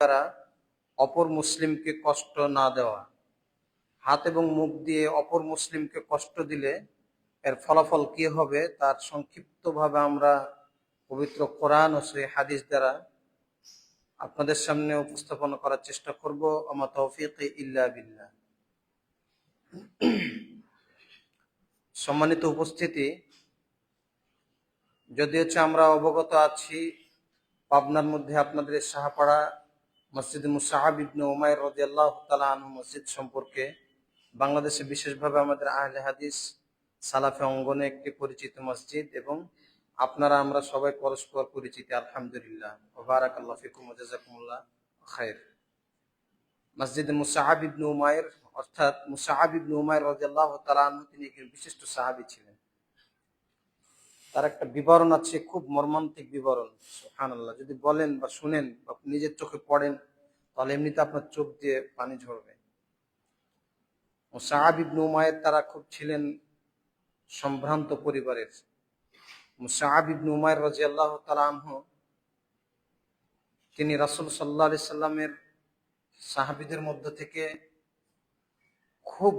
দ্বারা অপর মুসলিমকে কষ্ট না দেওয়া। হাত এবং মুখ দিয়ে অপর মুসলিমকে কষ্ট দিলে এর ফলাফল কি হবে তার সংক্ষিপ্তভাবে আমরা পবিত্র কোরআন ও সহিহ হাদিস দ্বারা আপনাদের সামনে উপস্থাপন করার চেষ্টা করব। আমা তৌফিক ইল্লা বিল্লাহ। সম্মানিত উপস্থিতি, যদি আমরা অবগত আছি পাবনার মধ্যে আপনাদের সাহাপাড়া মসজিদ মুসআব ইবনে উমাইর রাদিয়াল্লাহু তাআলা আনহু মসজিদ সম্পর্কে বাংলাদেশে বিশেষভাবে আমাদের আহলে হাদিস সালাফে অঙ্গনে একটি পরিচিত মসজিদ, এবং আপনারা আমরা সবাই পরস্পর পরিচিত, আলহামদুলিল্লাহ। ওয়া বারাকাল্লাহু ফিকুম ওয়া জাযাকুমুল্লাহ খায়র। মসজিদ মুসআব ইবনে উমাইর অর্থাৎ মুসআব ইবনে উমাইর রাদিয়াল্লাহু তাআলা আনহু তিনি একজন বিশিষ্ট সাহাবী ছিলেন। তার একটা বিবরণ আছে, খুব মর্মান্তিক বিবরণ। সুবহানাল্লাহ, যদি বলেন বা শুনেন বা নিজের চোখে পড়েন তাহলে এমনিতে আপনার চোখ দিয়ে পানি ঝরবে। মুসআব ইবনে উমাইর তারা খুব ছিলেন সম্ভ্রান্ত পরিবারের। মুসআব ইবনে উমাইর রাদিয়াল্লাহু তাআলা আনহু তিনি রাসূল সাল্লাল্লাহু আলাইহি সাল্লামের সাহাবীদের মধ্য থেকে খুব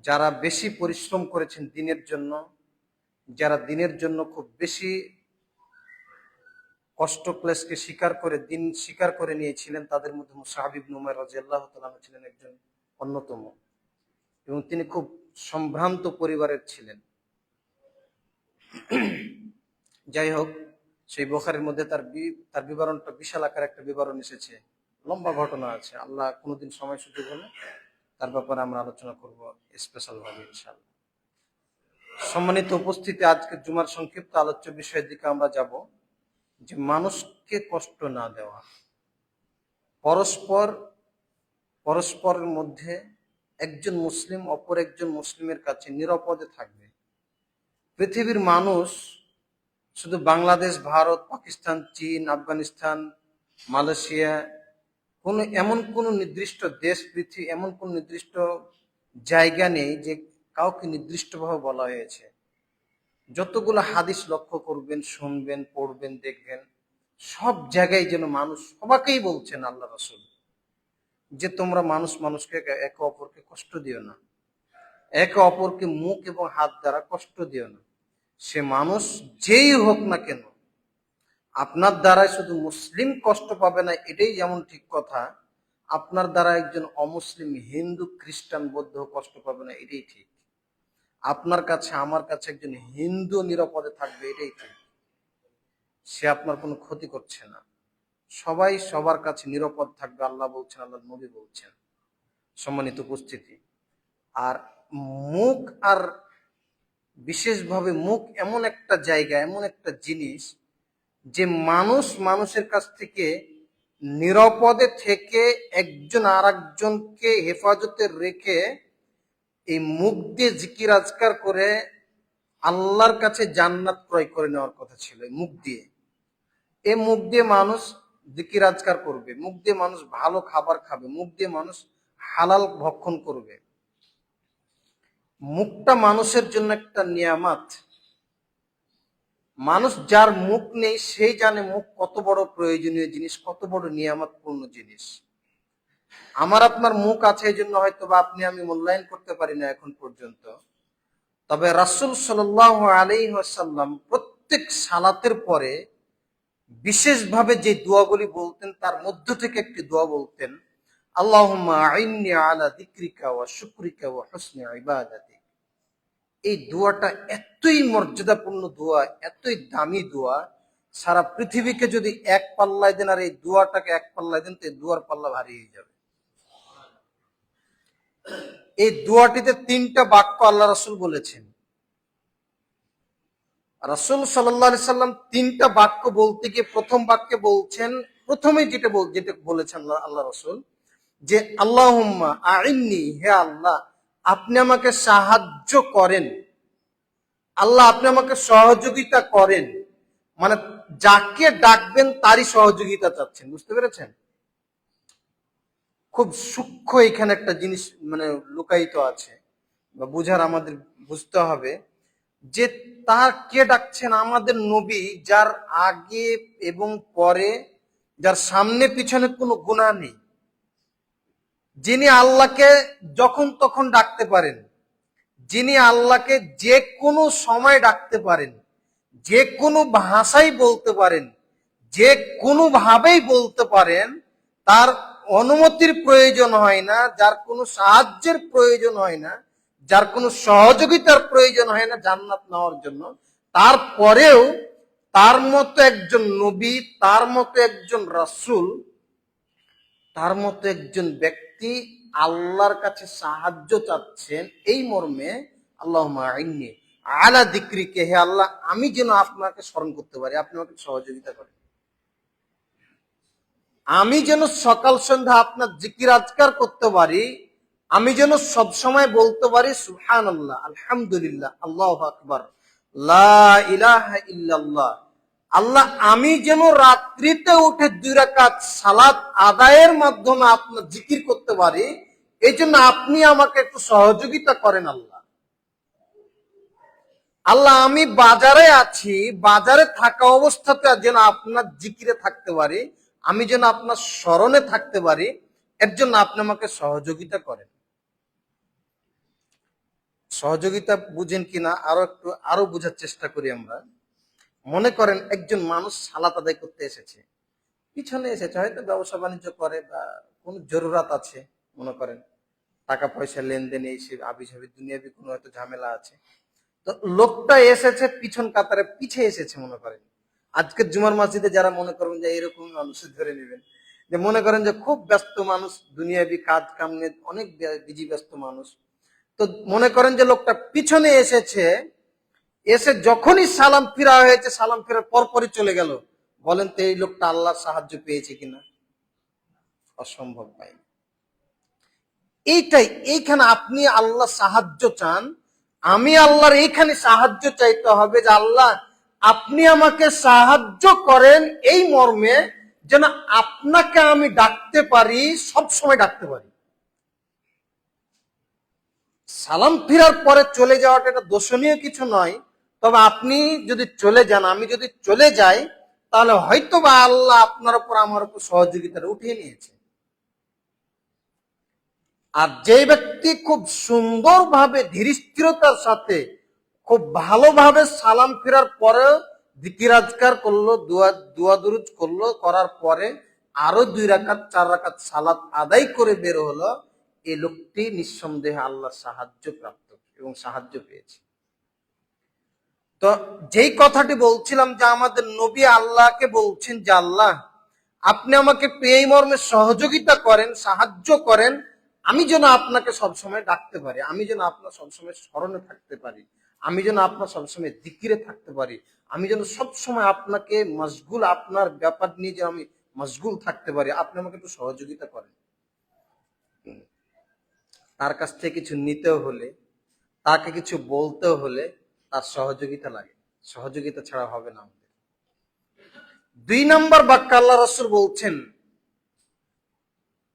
যারা বেশি পরিশ্রম করেছেন দ্বীনের জন্য, যারা দ্বীনের জন্য খুব বেশি কষ্ট ক্লেশকে স্বীকার করে দ্বীন স্বীকার করে নিয়েছিলেন, তাদের মধ্যে মুসআব ইবনে উমাইর রাদিয়াল্লাহু তাআলা আনহু ছিলেন একজন অন্যতম। এবং তিনি খুব সম্ভ্রান্ত পরিবারের ছিলেন। যাই হোক, সেই বুখারীর মধ্যে তার বিবরণটা বিশাল আকার একটা বিবরণ এসেছে, লম্বা ঘটনা আছে। আল্লাহ কোনোদিন সময় সুযোগ হলে তার ব্যাপারে আমরা আলোচনা করব স্পেশাল ভাবে ইনশাআল্লাহ। সম্মানিত উপস্থিতি, আজকে জুমার সংক্ষিপ্ত আলোচ্য বিষয়ের দিকে আমরা যাব, যে মানুষকে কষ্ট না দেওয়া। পরস্পরের মধ্যে একজন মুসলিম অপর একজন মুসলিমের কাছে নিরাপদে থাকবে। পৃথিবীর মানুষ শুধু বাংলাদেশ, ভারত, পাকিস্তান, চীন, আফগানিস্তান, মালয়েশিয়া, এমন কোন নির্দিষ্ট দেশ, পৃথিবী এমন কোন নির্দিষ্ট জায়গা নেই যে কাউকে নির্দিষ্টভাবে বলা হয়েছে। যতগুলো হাদিস লক্ষ্য করবেন, শুনবেন, পড়বেন, দেখবেন, সব জায়গায় যেন মানুষ সবাইকেই বলছেন আল্লাহ রাসূল যে তোমরা মানুষকে একে অপরকে কষ্ট দিও না, একে অপরকে মুখ এবং হাত দ্বারা কষ্ট দিও না। সে মানুষ যেই হোক না কেন, আপনার দ্বারাই শুধু মুসলিম কষ্ট পাবে না এটাই যেমন ঠিক কথা, আপনার দ্বারা একজন অমুসলিম হিন্দু, খ্রিস্টান, বৌদ্ধ কষ্ট পাবে না এটাই ঠিক। আপনার কাছে আমার কাছে একজন হিন্দু নিরাপদে থাকবে এটাই ঠিক। সে আপনার কোনো ক্ষতি করছে না, সবাই সবার কাছে নিরাপদ থাকবে, আল্লাহ বলছেন, আল্লাহ নবী বলছেন। সম্মানিত উপস্থিতি, আর মুখ, আর বিশেষভাবে মুখ এমন একটা জায়গা, এমন একটা জিনিস যে মানুষের কাছ থেকে নিরাপদে থেকে একজন আর একজনকে হেফাজতে রেখে এই মুখ দিয়ে জিকির আজকার করে আল্লাহর কাছে জান্নাত ক্রয় করে নেওয়ার কথা ছিল। এই মুখ দিয়ে মানুষ জিকির আজকার করবে, মুখ দিয়ে মানুষ ভালো খাবার খাবে, মুখ দিয়ে মানুষ হালাল ভক্ষণ করবে। মুখটা মানুষের জন্য একটা নিয়ামত। মানুষ যার মুখ নেই সেই জানে মুখ কত বড় প্রয়োজনীয় জিনিস, কত বড় নিয়ামতপূর্ণ জিনিস। আমার আপনার মুখ আছে, এই জন্য হয়তো বা আপনি আমি মূল্যায়ন করতে পারি না এখন পর্যন্ত। তবে রাসূল সাল্লাল্লাহু আলাইহি ওয়াসাল্লাম প্রত্যেক সালাতের পরে বিশেষভাবে যে দোয়াগুলি বলতেন তার মধ্য থেকে একটি দোয়া বলতেন, আল্লাহুম্মা আইন্নি আলা যিকরিকা ওয়া শুকরিকা ওয়া হুসনি ইবাদাতিক। এই দোয়াটা এতই মর্যাদাপূর্ণ দোয়া, এতই দামি দোয়া, সারা পৃথিবীকে যদি এক পাল্লায় দেন আর এই দোয়াটাকে এক পাল্লায় দেন তো এই দোয়ার পাল্লা ভারী হয়ে যাবে। এই দোয়াটিতে 3টা বাক্য আল্লাহ রাসূল বলেছেন। রাসূল সাল্লাল্লাহু আলাইহি সাল্লাম 3টা বাক্য বলতে গিয়ে প্রথম বাক্যে বলছেন, প্রথমেই যেটা বলেছেন আল্লাহ রাসূল, যে আল্লাহুম্মা আইন্নি, হে আল্লাহ আপনি আমাকে সাহায্য করেন, আল্লাহ আপনি আমাকে সহযোগিতা করেন। মানে যাকে ডাকবেন তারই সহযোগিতা চাচ্ছেন, বুঝতে পেরেছেন? খুব সূক্ষ্ম এখানে একটা জিনিস লুকায়িত আছে বা আমাদের বুঝতে হবে, যে তার কে ডাকছেন? আমাদের নবী, যার আগে এবং পরে যার সামনে পিছনে কোনো গুনাহ নেই, যিনি আল্লাহকে যখন তখন ডাকতে পারেন, যিনি আল্লাহকে যে কোনো সময় ডাকতে পারেন, যে কোনো ভাষায় বলতে পারেন, যে কোনো ভাবেই বলতে পারেন, তার অনুমতির প্রয়োজন হয় না, যার কোনো সাহায্যের প্রয়োজন হয় না, যার কোনো সহযোগিতার প্রয়োজন হয় না জান্নাত নেওয়ার জন্য, তারপরেও তার মতো একজন নবী, তার মতো একজন রাসূল, তার মতো একজন ব্যক্তি আল্লাহর কাছে সাহায্য চাচ্ছেন এই মর্মে, আল্লাহুম্মা আইন্নি আলা যিকরিকে, হে আল্লাহ আমি যেন আপনাকে স্মরণ করতে পারি, আপনি আমাকে সহযোগিতা করেন, আমি যেন সকাল সন্ধ্যা আপনার জিকির আজকার করতে পারি, আমি যেন সব সময় বলতে পারি সুবহানাল্লাহ, আলহামদুলিল্লাহ, আল্লাহু আকবার, লা ইলাহা ইল্লাল্লাহ। আল্লাহ আমি যেন রাত্রিতে উঠে 2 রাকাত সালাত আদায়ের মাধ্যমে আপনার জিকির করতে পারি, এই জন্য আপনি আমাকে একটু সহযোগিতা করেন আল্লাহ। আল্লাহ আমি বাজারে আছি, বাজারে থাকা অবস্থাতে যেন আপনার জিকিরে থাকতে পারি, আমি যেন আপনার স্মরণে থাকতে পারি, এর জন্য আপনি আমাকে সহযোগিতা করেন। সহযোগিতা বুঝেন কিনা আরো বোঝার চেষ্টা করি আমরা। মনে করেন একজন মানুষ সালাত আদায় করতে এসেছে, পিছনে এসেছে, হয়তো ব্যবসা বাণিজ্য করে বা কোনো জরুরাত আছে, মনে করেন টাকা পয়সা লেনদেন, এই সে আবি সাবি দুনিয়াবি কোনো হয়তো ঝামেলা আছে। তো লোকটা এসেছে পিছন কাতারে, পিছিয়ে এসেছে, মনে করেন আজকের জুমার মসজিদে যারা মনে করবেন যে এরকম মানুষ ধরে নেবেন, যে মনে করেন যে খুব ব্যস্ত মানুষ, দুনিয়াবি কাজ কাম নিয়ে অনেক বিজি ব্যস্ত মানুষ, তো মনে করেন যে লোকটা পিছনে এসেছে, এসে যখনই সালাম ফিরা হয়েছে, সালাম ফেরার পরপরই চলে গেল, বলেন তো এই লোকটা আল্লাহর সাহায্য পেয়েছে কিনা? অসম্ভব পাই। এইখানে আপনি আল্লাহ সাহায্য চান, আমি আল্লাহর এইখানে সাহায্য চাইতে হবে যে আল্লাহ আপনি আমাকে সাহায্য করেন এই মর্মে, যেন আপনাকে আমি ডাকতে পারি, সব সময় ডাকতে পারি। সালাম ফিরার পরে চলে যাওয়াটা এটা দোষণীয় কিছু নয়, তবে আপনি যদি চলে যান, আমি যদি চলে যাই, তাহলে হয়তো বা আল্লাহ আপনার উপর আমার উপর সহযোগিতাটা উঠিয়ে নিয়েছে। আর যে ব্যক্তি খুব সুন্দরভাবে ধীর স্থিরতার সাথে খুব ভালোভাবে সালাম ফেরার পরে জিকির আজকার করলো, দোয়া দুরুদ করলো, করার পরে আরো 2 রাকাত 4 রাকাত সালাত আদায় করে বের হলো, এই লোকটি নিঃসন্দেহে আল্লাহর সাহায্য প্রাপ্ত এবং সাহায্য পেয়েছে। তো যেই কথাটি বলছিলাম যে আমাদের নবী আল্লাহকে বলছেন যে আল্লাহ আপনি আমাকে এই মর্মে সহযোগিতা করেন, সাহায্য করেন, আমি যেন আপনাকে সবসময় ডাকতে পারি, আমি যেন আপনার সবসময় স্মরণে থাকতে পারি, আমি যেন আপনার সবসময় জিকিরে থাকতে পারি, আমি যেন সবসময় আপনাকে মশগুল, আপনার ব্যাপার নিয়ে যেন আমি মশগুল থাকতে পারি, আপনি আমাকে একটু সহযোগিতা করেন। তার কাছ থেকে কিছু নিতেও হলে, তাকে কিছু বলতেও হলে তার সহযোগিতা লাগে, সহযোগিতা ছাড়া হবে না আমাদের। 2 নম্বর বাক্য আল্লাহ রাসূল বলছেন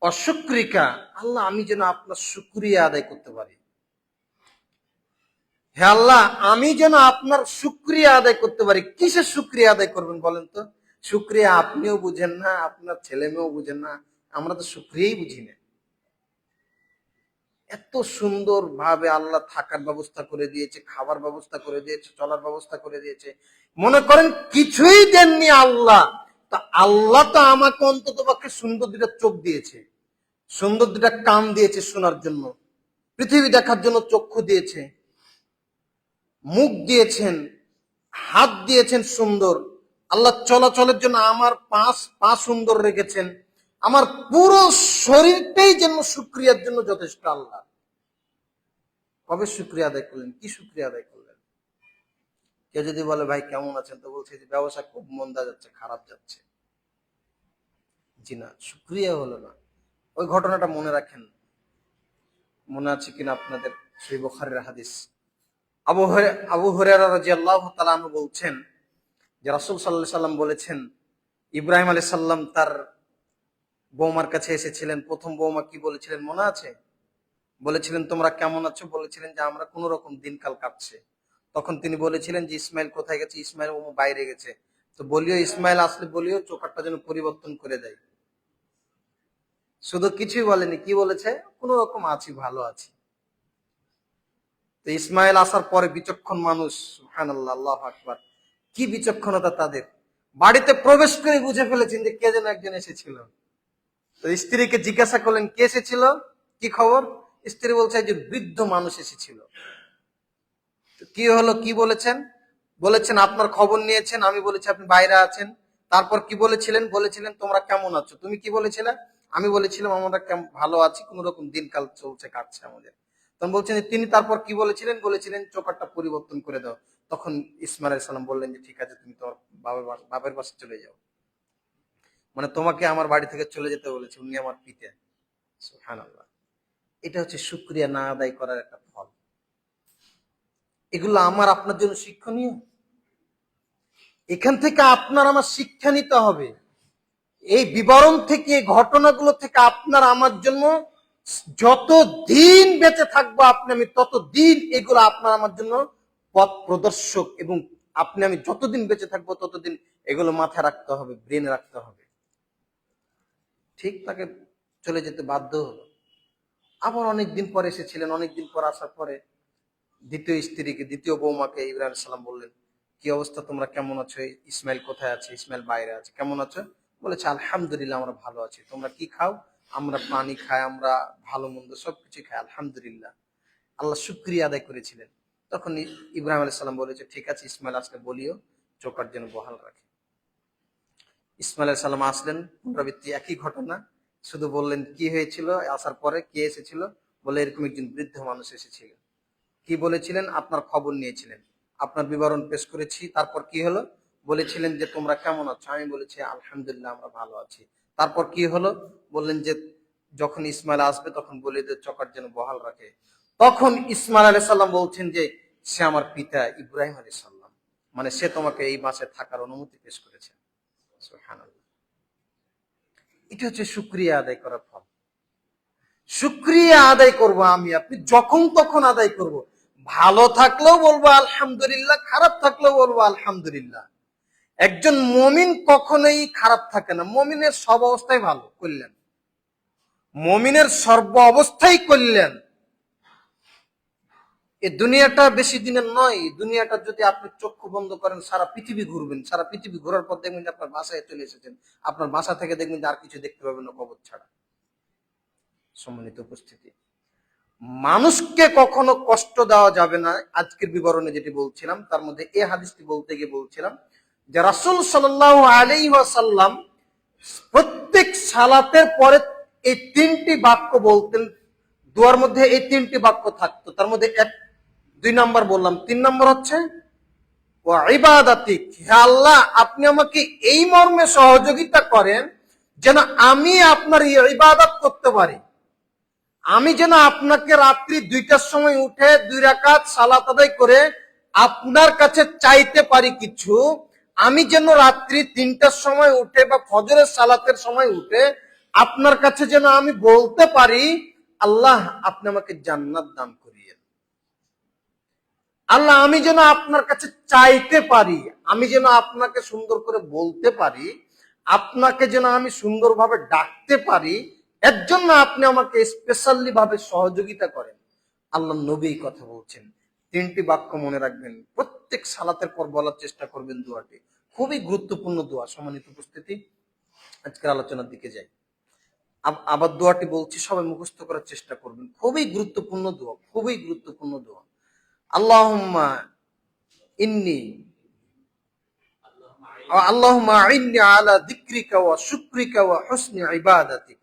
অশুকরিকা, আল্লাহ আমি যেন আপনার শুকরিয়া আদায় করতে পারি। হে আল্লাহ আমি যেন আপনার শুকরিয়া আদায় করতে পারি। কিসের শুকরিয়া আদায় করবেন বলেন তো? শুকরিয়া আপনিও বুঝেন না, আপনার ছেলে মেয়েও বুঝেন না, আমরা তো শুকরিয়াই বুঝি না। এত সুন্দর ভাবে আল্লাহ থাকার ব্যবস্থা করে দিয়েছে, খাবার ব্যবস্থা করে দিয়েছে, চলার ব্যবস্থা করে দিয়েছে, মনে করেন কিছুই দেননি আল্লাহ, তা আল্লাহ তো আমাকে অন্তত পক্ষে সুন্দর 2টা চোখ দিয়েছে, সুন্দর 2টা কান দিয়েছে শোনার জন্য, পৃথিবী দেখার জন্য চক্ষু দিয়েছে, মুখ দিয়েছেন, হাত দিয়েছেন সুন্দর, আল্লাহ চলাচলের জন্য আমার পা সুন্দর রেখেছেন, আমার পুরো শরীরটাই যেন শুকরিয়ার জন্য যথেষ্ট। আল্লাহ কবে শুকরিয়া আদায় করলেন? কি শুকরিয়া আদায় করলেন? কেউ যদি বলে ভাই কেমন আছেন, তো বলছে যে ব্যবসা খুব মন্দা যাচ্ছে, খারাপ যাচ্ছে। জি না, শুকরিয়া হলো না। ওই ঘটনাটা মনে রাখেন, মনে আছে কিনা আপনাদের, সেই বুখারীর হাদিস। আবু হুরায়রা রাদিয়াল্লাহু তাআলা আনহু বলছেন যে রাসূল সাল্লাল্লাহু আলাইহি সাল্লাম বলেছেন, ইব্রাহিম আলাইহিস সালাম তার বৌমার কাছে এসেছিলেন, প্রথম বৌমা কি বলেছিলেন মনে আছে? বলেছিলেন তোমরা কেমন আছো? বলেছিলেন যে আমরা কোন রকম দিনকাল কাটছে। তখন তিনি বলেছিলেন যে ইসমাইল কোথায় গেছে? ইসমাইল বাইরে গেছে। তো বলিও ইসমাইল আসলে বলিও চোকারটা যেন পরিবর্তন করে দেয়। শুধু কিছুই বলেনি, কি বলেছে, কোন রকম আছি, ভালো আছি। তো ইসমাইল আসার পরে বিচক্ষণ মানুষ, সুবহানাল্লাহ, আল্লাহু আকবার, কি বিচক্ষণতা তাদের। বাড়িতে প্রবেশ করে বুঝে ফেলেছেন যে কে যেন একজন এসেছিল। তো স্ত্রীকে জিজ্ঞাসা করলেন কে এসেছিল, কি খবর। স্ত্রী বলছে যে বৃদ্ধ মানুষ এসেছিল। কি হলো, কি বলেছেন, বলেছেন আপনার খবর নিয়েছেন, আমি বলেছি আপনি বাইরে আছেন। তারপর কি বলেছিলেন, বলেছিলেন তোমরা কেমন আছো, তুমি কি বলেছিলে, আমি বলেছিলাম আমরা ভালো আছি, কোন রকম দিনকাল চলছে, কাটছে আমাদের। তখন বলছেন তিনি তারপর কি বলেছিলেন, বলেছিলেন চোকারটা পরিবর্তন করে দাও। তখন ইসমাইল আলাইহিস সালাম বললেন যে ঠিক আছে, তুমি তোমার বাবার বাসায় চলে যাও। মানে তোমাকে আমার বাড়ি থেকে চলে যেতে বলেছে, উনি আমার পিতা। সুবহানাল্লাহ। এটা হচ্ছে শুকরিয়া না আদায় করার একটা ফল। এগুলো আমার আপনার জন্য শিক্ষণীয়। এখান থেকে আপনার আমার শিক্ষা নিতে হবে। এই বিবরণ থেকে, ঘটনাগুলো থেকে আপনার আমার জন্য, যত দিন বেঁচে থাকবো আপনি আমি, তত দিন এগুলো আপনার আমার জন্য পথ প্রদর্শক। এবং আপনি আমি যতদিন বেঁচে থাকবো ততদিন এগুলো মাথায় রাখতে হবে, ব্রেনে রাখতে হবে। ঠিক তাকে চলে যেতে বাধ্য হলো। আবার অনেকদিন পর এসেছিলেন, অনেকদিন পর আসার পরে দ্বিতীয় স্ত্রীকে, দ্বিতীয় বৌমাকে ইব্রাহিম আলাইহিস সালাম বললেন কি অবস্থা, তোমরা কেমন আছো, ইসমাইল কোথায় আছে, ইসমাইল বাইরে আছে, কেমন আছো। বলেছে আলহামদুলিল্লাহ আমরা ভালো আছি। তোমরা কি খাও, আমরা পানি খাই, আমরা ভালো মন্দ সবকিছু খাই আলহামদুলিল্লাহ। আল্লাহ শুকরিয়া আদায় করেছিলেন। তখন ইব্রাহিম আলাইহিস সালাম বলেছে ঠিক আছে, ইসমাইল আসলে বলিও চোকার যেন বহাল রাখে। ইসমাইল আলাইহিস সালাম আসলেন, পুনরাবৃত্তি একই ঘটনা। শুধু বললেন কি হয়েছিল, আসার পরে কে এসেছিল, বলে এরকম একজন বৃদ্ধ মানুষ এসেছিল। কি বলেছিলেন, আপনার খবর নিয়েছিলেন, আপনার বিবরণ পেশ করেছি। তারপর কি হলো, বলেছিলেন যে তোমরা কেমন আছো, আমি বলেছি আলহামদুলিল্লাহ আমরা ভালো আছি। তারপর কি হলো, বললেন যে যখন ইসমাইল আসবে তখন বলে যে চকার যেন বহাল রাখে। তখন ইসমাইল আলাইহিস সালাম বলছেন যে সে আমার পিতা ইব্রাহিম আলাইহিস সালাম, মানে সে তোমাকে এই মাসে থাকার অনুমতি পেশ করেছে। সুবহানাল্লাহ। এটা হচ্ছে শুকরিয়া আদায় করার ফল। শুকরিয়া আদায় করব আমি আপনি, যখন তখন আদায় করব। ভালো থাকলেও বলবো আলহামদুলিল্লাহ, খারাপ থাকলেও বলবো আলহামদুলিল্লাহ। একজন মুমিন কখনোই খারাপ থাকে না, মুমিনের সব অবস্থায় ভালো করলেন, মুমিনের সর্ব অবস্থায় করলেন। এই দুনিয়াটা বেশি দিনের নয়। দুনিয়াটা যদি আপনি চক্ষু বন্ধ করেন সারা পৃথিবী ঘুরবেন, সারা পৃথিবী ঘোরার পর দেখবেন যে আপনার বাসায় চলে এসেছেন। আপনার বাসা থেকে দেখবেন যে আর কিছু দেখতে পাবেন না কবর ছাড়া। সম্মানিত উপস্থিতি, মানুষকে কখনো কষ্ট দেওয়া যাবে না। আজকের বিবরণে যেটি বলছিলাম তার মধ্যে এই হাদিসটি বলতে গিয়ে বলছিলাম যে রাসূল সাল্লাল্লাহু আলাইহি ওয়াসাল্লাম প্রত্যেক সালাতের পরে এই তিনটি বাক্য বলতেন। দোয়ার মধ্যে এই তিনটি বাক্য থাকতো। তার মধ্যে এক, 2 নাম্বার বললাম, 3 নাম্বার হচ্ছে ওয়া ইবাদাতিক, হে আল্লাহ আপনি আমাকে এই মর্মে সহযোগিতা করেন যেন আমি আপনার ইবাদত করতে পারি। আমি যেন আপনাকে রাত্রি 2টার সময় উঠে 2 রাকাত সালাত আদায় করে আপনার কাছে চাইতে পারি কিছু। আমি যেন রাত্রি 3টার সময় উঠে বা ফজরের সালাতের সময় উঠে আপনার কাছে যেন আমি বলতে পারি আল্লাহ আপনি আমাকে জান্নাত দান করিয়েন। আল্লাহ আমি যেন আপনার কাছে চাইতে পারি, আমি যেন আপনাকে সুন্দর করে বলতে পারি, আপনাকে যেন আমি সুন্দরভাবে ডাকতে পারি, এর জন্য আপনি আমাকে স্পেশালি ভাবে সহযোগিতা করেন। আল্লাহ নবী কথা বলছেন। 3টি বাক্য মনে রাখবেন, প্রত্যেক সালাতের পর বলার চেষ্টা করবেন দোয়াটি। খুবই গুরুত্বপূর্ণ দোয়া। সম্মানিত উপস্থিতি, আজকের আলোচনার দিকে যাই। আবার দোয়াটি বলছি, সবাই মুখস্থ করার চেষ্টা করবেন। খুবই গুরুত্বপূর্ণ দোয়া, খুবই গুরুত্বপূর্ণ দোয়া। আল্লাহুম্মা ইন্নী আল্লাহুম্মা আইন্নি আলা যিকরিকা ওয়া শুকরিকা ওয়া হুসনি ইবাদাতিক।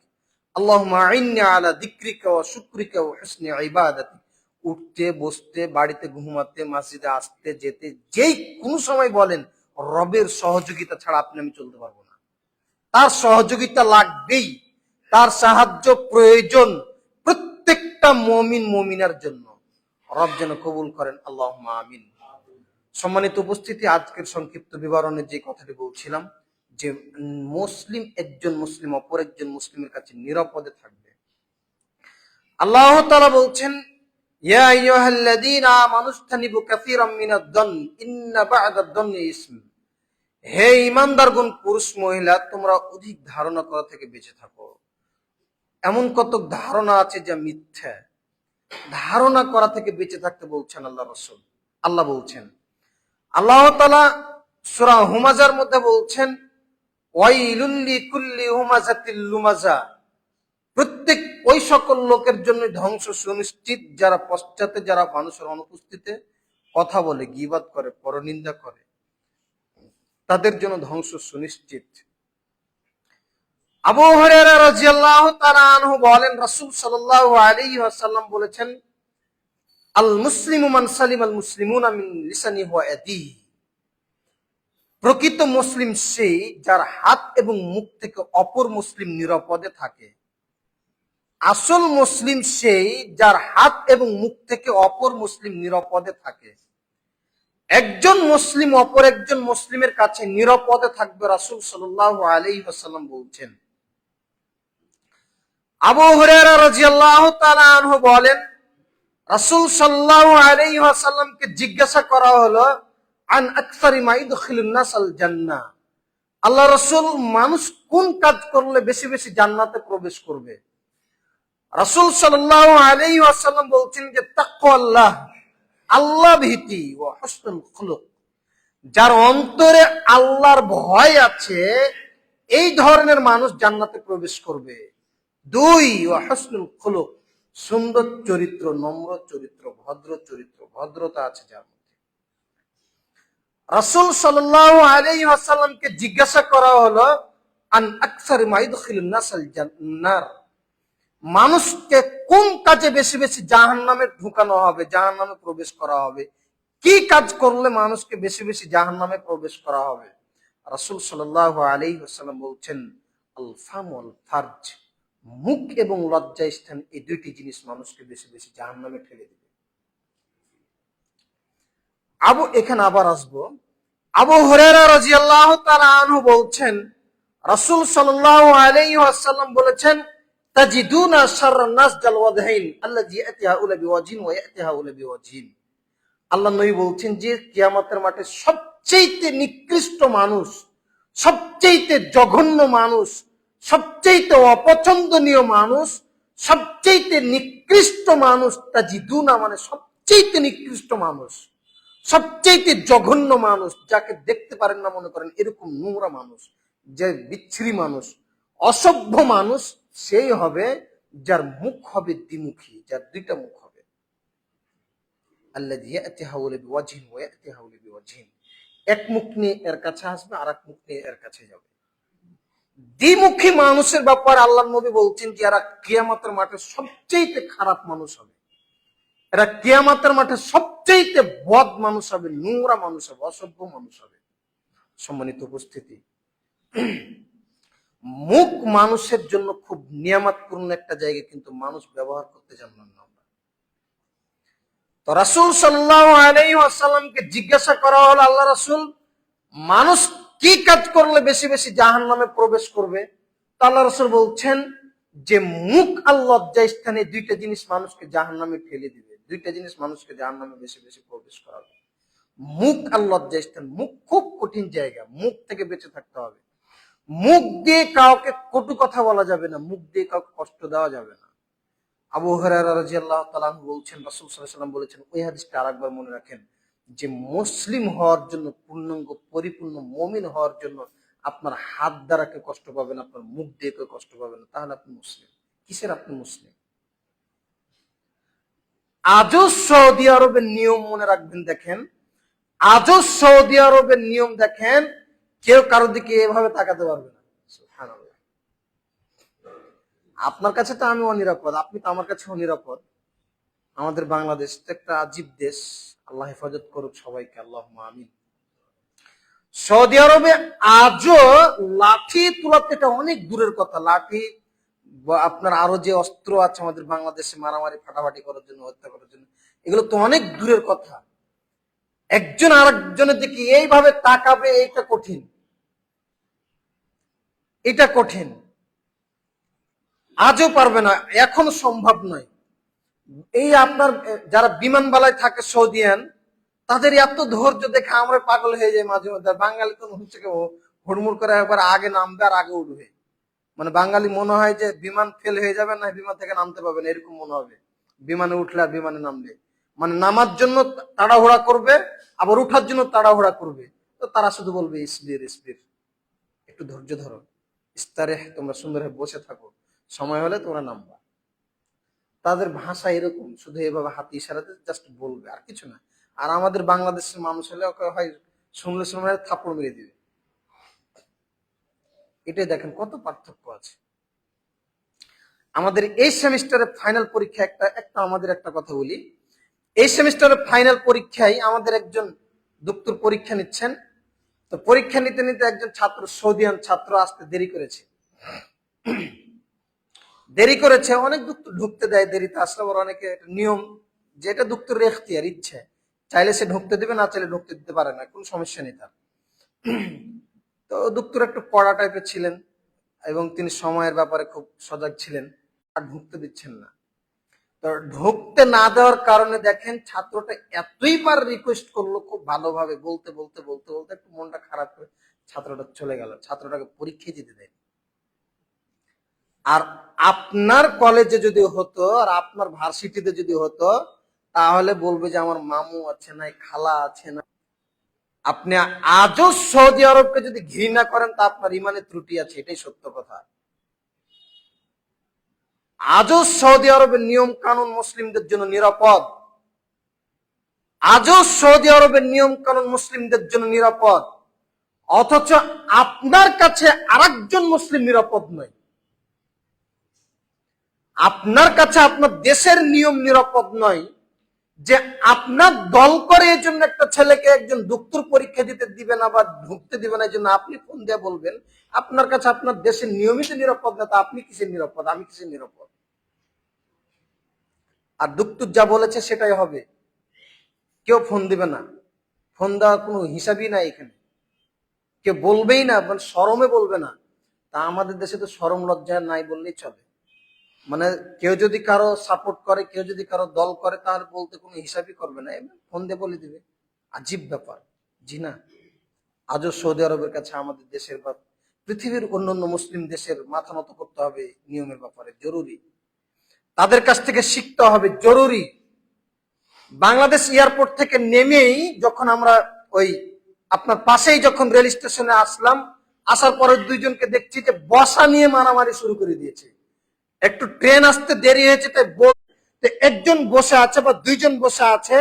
আল্লাহুম্মা আইন্নি আলা যিকরিকা ওয়া শুকরিকা ওয়া হুসনি ইবাদাতিক। উঠতে বসতে, বাড়িতে ঘুমাতে, মসজিদে আসতে যেতে, যেই কোন সময় বলেন রবের সহযোগিতা ছাড়া আপনি আমি চলতে পারবো না। তার সহযোগিতা লাগবেই, তার সাহায্য প্রয়োজন প্রত্যেকটা মুমিন মুমিনার জন্য। রব যেন কবুল করেন, আল্লাহুম্মা আমিন। সম্মানিত উপস্থিতি, আজকের সংক্ষিপ্ত বিবরণে যে কথাটি বলছিলাম যে মুসলিম একজন মুসলিম অপর একজন মুসলিমের কাছে নিরাপদে থাকবে। আল্লাহ তাআলা বলছেন ইয়া আইয়ুহাল্লাযীনা আমানু ইসতানিবু কাসীরাম মিনাদ-দন্নি ইন্না বা'দাদ-দন্নি ইসম। হে ইমানদারগণ, পুরুষ মহিলা, তোমরা অধিক ধারণা করা থেকে বেঁচে থাকো। এমন কত ধারণা আছে যা মিথ্যা, ধারণা করা থেকে বেঁচে থাকতে বলছেন আল্লাহ রাসূল। আল্লাহ বলছেন, আল্লাহ তাআলা সূরা হুমাজার মধ্যে বলছেন, ওয়াইলুল লিকুল্লি হুমাজাতিল লুমাজা, প্রত্যেক ওই সকল লোকের জন্য ধ্বংস সুনিশ্চিত যারা পশ্চাতে, যারা মানুষের অনুপস্থিতিতে কথা বলে, গীবাত করে, পরনিন্দা করে, তাদের জন্য ধ্বংস সুনিশ্চিত। আবু হুরায়রা রাদিয়াল্লাহু তাআলা আনহু বলেন, রাসূল সাল্লাল্লাহু আলাইহি ওয়াসাল্লাম বলেছেন, আল মুসলিমু মান সালিমাল মুসলিমুনা মিন লিসানিহি ওয়া ইয়াদিহি, প্রকৃত মুসলিম সেই যার হাত এবং মুখ থেকে অপর মুসলিম নিরাপদে থাকে। আসল মুসলিম সেই যার হাত এবং মুখ থেকে অপর মুসলিম নিরাপদে থাকে। একজন মুসলিম অপর একজন মুসলিমের কাছে নিরাপদে থাকবে, রাসূল সাল্লাল্লাহু আলাইহি ওয়াসাল্লাম বলছেন। আবু হুরায়রা রাদিয়াল্লাহু তাআলা আনহু বলেন, রাসূল সাল্লাল্লাহু আলাইহি ওয়াসাল্লামকে জিজ্ঞাসা করা হলো, আন আকসারি মা ইদখিলুন নাস আল জান্নাহ, আল্লাহ রাসূল, মানুষ কোন কাজ করলে বেশি বেশি জান্নাতে প্রবেশ করবে? রাসূল সাল্লাল্লাহু আলাইহি ওয়াসাল্লাম বলছেন যে তাকওয়াল্লাহ, আল্লাহ ভীতি, ওয়া হুসনুল খুলুক, যার অন্তরে আল্লাহর ভয় আছে এই ধরনের মানুষ জান্নাতে প্রবেশ করবে। 2, ওয়া হুসনুল খুলুক, সুন্দর চরিত্র, নম্র চরিত্র, ভদ্র চরিত্র, ভদ্রতা আছে যার মধ্যে। রাসূল সাল্লাল্লাহু আলাইহি ওয়াসাল্লামকে জিজ্ঞাসা করা হলো, আন আকসারি মা ইদখিলুন নাস আল জান্নার, মানুষকে কোন কাজে বেশি বেশি জাহান্নামে ঢুকানো হবে, জাহান্নামে প্রবেশ করা হবে? কি কাজ করলে মানুষকে বেশি বেশি জাহান্নামে প্রবেশ করা হবে? রাসূল সাল্লাল্লাহু আলাইহি ওয়াসাল্লাম বলছেন, আল ফাম ওয়াল ফারজ, মুখ এবং লজ্জা স্থান, এই দুইটি জিনিস মানুষকে বেশি বেশি জাহান্নামে ঠেলে দিবে। এখানে আবার আসবো। আবু হুরায়রা রাদিয়াল্লাহু তাআলা আনহু বলছেন, রাসূল সাল্লাল্লাহু আলাইহি ওয়াসাল্লাম বলেছেন, তাজিদুনা শাররান নাস জাল ওয়াজহাইন আল্লাযী ইয়াতি হাউলা বিওয়াজহিন ওয়া ইয়াতি হাউলা বিওয়াজহিন। আল্লাহ নবী বলছেন যে কিয়ামতের মাঠে সবচেয়ে নিকৃষ্ট মানুষ, সবচেয়ে জঘন্য মানুষ, সবচেয়ে অপছন্দনীয় মানুষ, সবচেয়ে নিকৃষ্ট মানুষ, তাজিদুনা মানে সবচেয়ে নিকৃষ্ট মানুষ, সবচেয়ে জঘন্য মানুষ, যাকে দেখতে পারেন না, মনে করেন এরকম নোংরা মানুষ, যে বিচ্ছিরি মানুষ, অসভ্য মানুষ, সেই হবে যার মুখ হবে দ্বিমুখী, যার দুইটা মুখ হবে। আল্লাযী ইয়াতি হাওলা বিওয়াজহিন ওয়া ইয়াতি হাওলা বিওয়াজহিন, এক মুখ নিয়ে এর কাছে আসবে আর এক মুখ নিয়ে এর কাছে যাবে। দ্বিমুখী মানুষের ব্যাপারে আল্লাহর নবী বলছেন যে এরা কিয়ামতের মাঠে সবচেয়ে খারাপ মানুষ হবে, এরা কিয়ামতের মাঠে সবচেয়ে বদ মানুষ হবে, নোংরা মানুষ হবে, অসভ্য মানুষ হবে। সম্মানিত উপস্থিতি, মুখ মানুষের জন্য খুব নিয়ামতপূর্ণ একটা জায়গা, কিন্তু মানুষ ব্যবহার করতে জানলেন না। তো রাসূল সাল্লাল্লাহু আলাইহি ওয়াসাল্লামকে জিজ্ঞাসা করা হলো, আল্লাহ রাসূল, মানুষ কি কাজ করলে বেশি বেশি জাহান্নামে প্রবেশ করবে? তো আল্লাহ রাসূল বলছেন যে মুখ আর লজ্জা স্থানে দুইটা জিনিস মানুষকে জাহান্নামে ফেলে দিবে, দুইটা জিনিস মানুষকে জাহান্নামে বেশি বেশি প্রবেশ করাবে, মুখ আর লজ্জা স্থান। মুখ খুব কঠিন জায়গা, মুখ থেকে বেঁচে থাকতে হবে। মুখ দিয়ে কাউকে কটু কথা বলা যাবে না, মুখ দিয়ে কাউকে কষ্ট দেওয়া যাবে না। আবু হুরায়রা রাদিয়াল্লাহু তাআলা আনহু বলছেন, রাসূল সাল্লাল্লাহু আলাইহি ওয়াসাল্লাম বলেছেন, ওই হাদিসটা আরেকবার মনে রাখেন, যে মুসলিম হওয়ার জন্য, পূর্ণাঙ্গ পরিপূর্ণ মুমিন হওয়ার জন্য আপনার হাত দ্বারা কেউ কষ্ট পাবেন, আপনার মুখ দিয়ে কেউ কষ্ট পাবেন না, তাহলে আপনি মুসলিম। কিসের আপনি মুসলিম? আজও সৌদি আরবের নিয়ম মনে রাখবেন, দেখেন, আজও সৌদি আরবের নিয়ম দেখেন, কেউ কারোর দিকে এভাবে তাকাতে পারবে না। সুবহানাল্লাহ। আপনার কাছে তো আমি অনিরাপদ, আপনি তো আমার কাছে অনিরাপদ। আমাদের বাংলাদেশ তো একটা আজীব দেশ, আল্লাহ হেফাজত করুক সবাইকে, আল্লাহুম্মা আমিন। সৌদি আরবে আজও লাঠি তোলাতে, এটা অনেক দূরের কথা, লাঠি বা আপনার আরো যে অস্ত্র আছে আমাদের বাংলাদেশে মারামারি ফাটাফাটি করার জন্য, হত্যা করার জন্য, এগুলো তো অনেক দূরের কথা। একজন আরেকজনের দিকে এইভাবে তাকাবে, এটা কঠিন, এটা কঠিন। আজও পারবে না, এখনো সম্ভব নয়। এই আপনার যারা বিমানবালায় থাকে সৌদিয়ান, তাদের এত ধৈর্য দেখে আমরা পাগল হয়ে যাই মাঝে মধ্যে। বাঙালি তো হচ্ছে কি হুড়মুড় করে একবার আগে নামবে আর আগে উঠবে, মানে বাঙালি মনে হয় যে বিমান ফেল হয়ে যাবে না, বিমান থেকে নামতে পারবে না, এরকম মনে হবে। বিমানে উঠলে আর বিমানে নামলে, মানে নামার জন্য তাড়াহুড়া করবে, আবার উঠার জন্য তাড়াহুড়া করবে। তো তারা শুধু বলবে ইসবির ইসবির, একটু ধৈর্য ধরো, ইস্তারে, তোমরা সুন্দরভাবে বসে থাকো, সময় হলে তোমরা নামবা। তাদের ভাষা এরকম, শুধু এভাবে হাত ইশারাতে জাস্ট বলবে, আর কিছু না। আর আমাদের বাংলাদেশের মানুষ হলে ওকে হয় শুনলে শুনলে থাপ্পড় মেরে দিবে। এটাই দেখেন কত পার্থক্য আছে। আমাদের এই সেমিস্টারের ফাইনাল পরীক্ষা একটা আমাদের একটা কথা বলি, এই সেমিস্টারের ফাইনাল পরীক্ষায় আমাদের একজন দপ্তর পরীক্ষা নিচ্ছেন। তো পরীক্ষা নিতে নিতে একজন ছাত্র, সৌদিয়ান ছাত্র, আসতে দেরি করেছে, অনেক দপ্তর ঢুকতে দেয়, দেরিতে আসলে ওর অনেকে নিয়ম, যেটা দপ্তরের এখতিয়ার, ইচ্ছে, চাইলে সে ঢুকতে দেবে, না চাইলে ঢুকতে দিতে পারে না, কোনো সমস্যা নেই তার। তো দপ্তর একটু কড়া টাইপের ছিলেন এবং তিনি সময়ের ব্যাপারে খুব সজাগ ছিলেন, আর ঢুকতে দিচ্ছেন না। তো ঢুকতে না দেওয়ার কারণে দেখেন ছাত্রটা এতই বার রিকোয়েস্ট করলো, খুব ভালোভাবে বলতে বলতে বলতে বলতে একটু মনটা খারাপ করে ছাত্রটা চলে গেল, ছাত্রটাকে পরীক্ষায় দিতে দেয়। আর আপনার কলেজে যদি হতো আর আপনার ভার্সিটিতে যদি হতো, তাহলে বলবে যে আমার মামু আছে না, খালা আছে না। আপনি আজও সৌদি আরবকে যদি ঘৃণা করেন তা আপনার ইমানের ত্রুটি আছে, এটাই সত্য কথা। আজও সৌদি আরবের নিয়ম কানুন মুসলিমদের জন্য নিরাপদ, আজও সৌদি আরবের নিয়ম কানুন মুসলিমদের জন্য নিরাপদ, অথচ আপনার কাছে আরেকজন মুসলিম নিরাপদ নয়। আপনার কাছে আপনার দেশের নিয়ম নিরাপদ নয়, যে আপনার দল করে এই জন্য একটা ছেলেকে একজন দপ্তর পরীক্ষা দিতে দিবে না বা ঢুকতে দিবে না, এই জন্য আপনি ফোন দিয়ে বলবেন আপনার কাছে আপনার দেশের নিয়মিত নিরাপদ না, তা আপনি কিসের নিরাপদ, আমি কিসের নিরাপদ? আর দপ্তর যা বলেছে সেটাই হবে, কেউ ফোন দিবে না, ফোন দেওয়ার কোনো হিসাবই নাই এখানে, কেউ বলবেই না, মানে শরমে বলবে না। তা আমাদের দেশে তো শরম লজ্জা নাই বললেই চলে, মানে কেউ যদি কারো সাপোর্ট করে, কেউ যদি কারো দল করে, তাহলে বলতে কোনো হিসাবই করবে না, ফোন দিয়ে বলে দিবে। আজীব ব্যাপার, জি না? আজও সৌদি আরবের কাছে আমাদের দেশের বা পৃথিবীর অন্যান্য মুসলিম দেশের মাথা নত করতে হবে নিয়মের ব্যাপারে, জরুরি। তাদের কাছ থেকে শিখতে হবে, জরুরি। বাংলাদেশ এয়ারপোর্ট থেকে নেমেই যখন আমরা ওই আপনার পাশেই যখন রেল স্টেশনে আসলাম, আসার পরে দুইজনকে দেখছি যে বসা নিয়ে মারামারি শুরু করে দিয়েছে। একটু ট্রেন আসতে দেরি হয়েছে, তাই একজন বসে আছে বা দুইজন বসে আছে,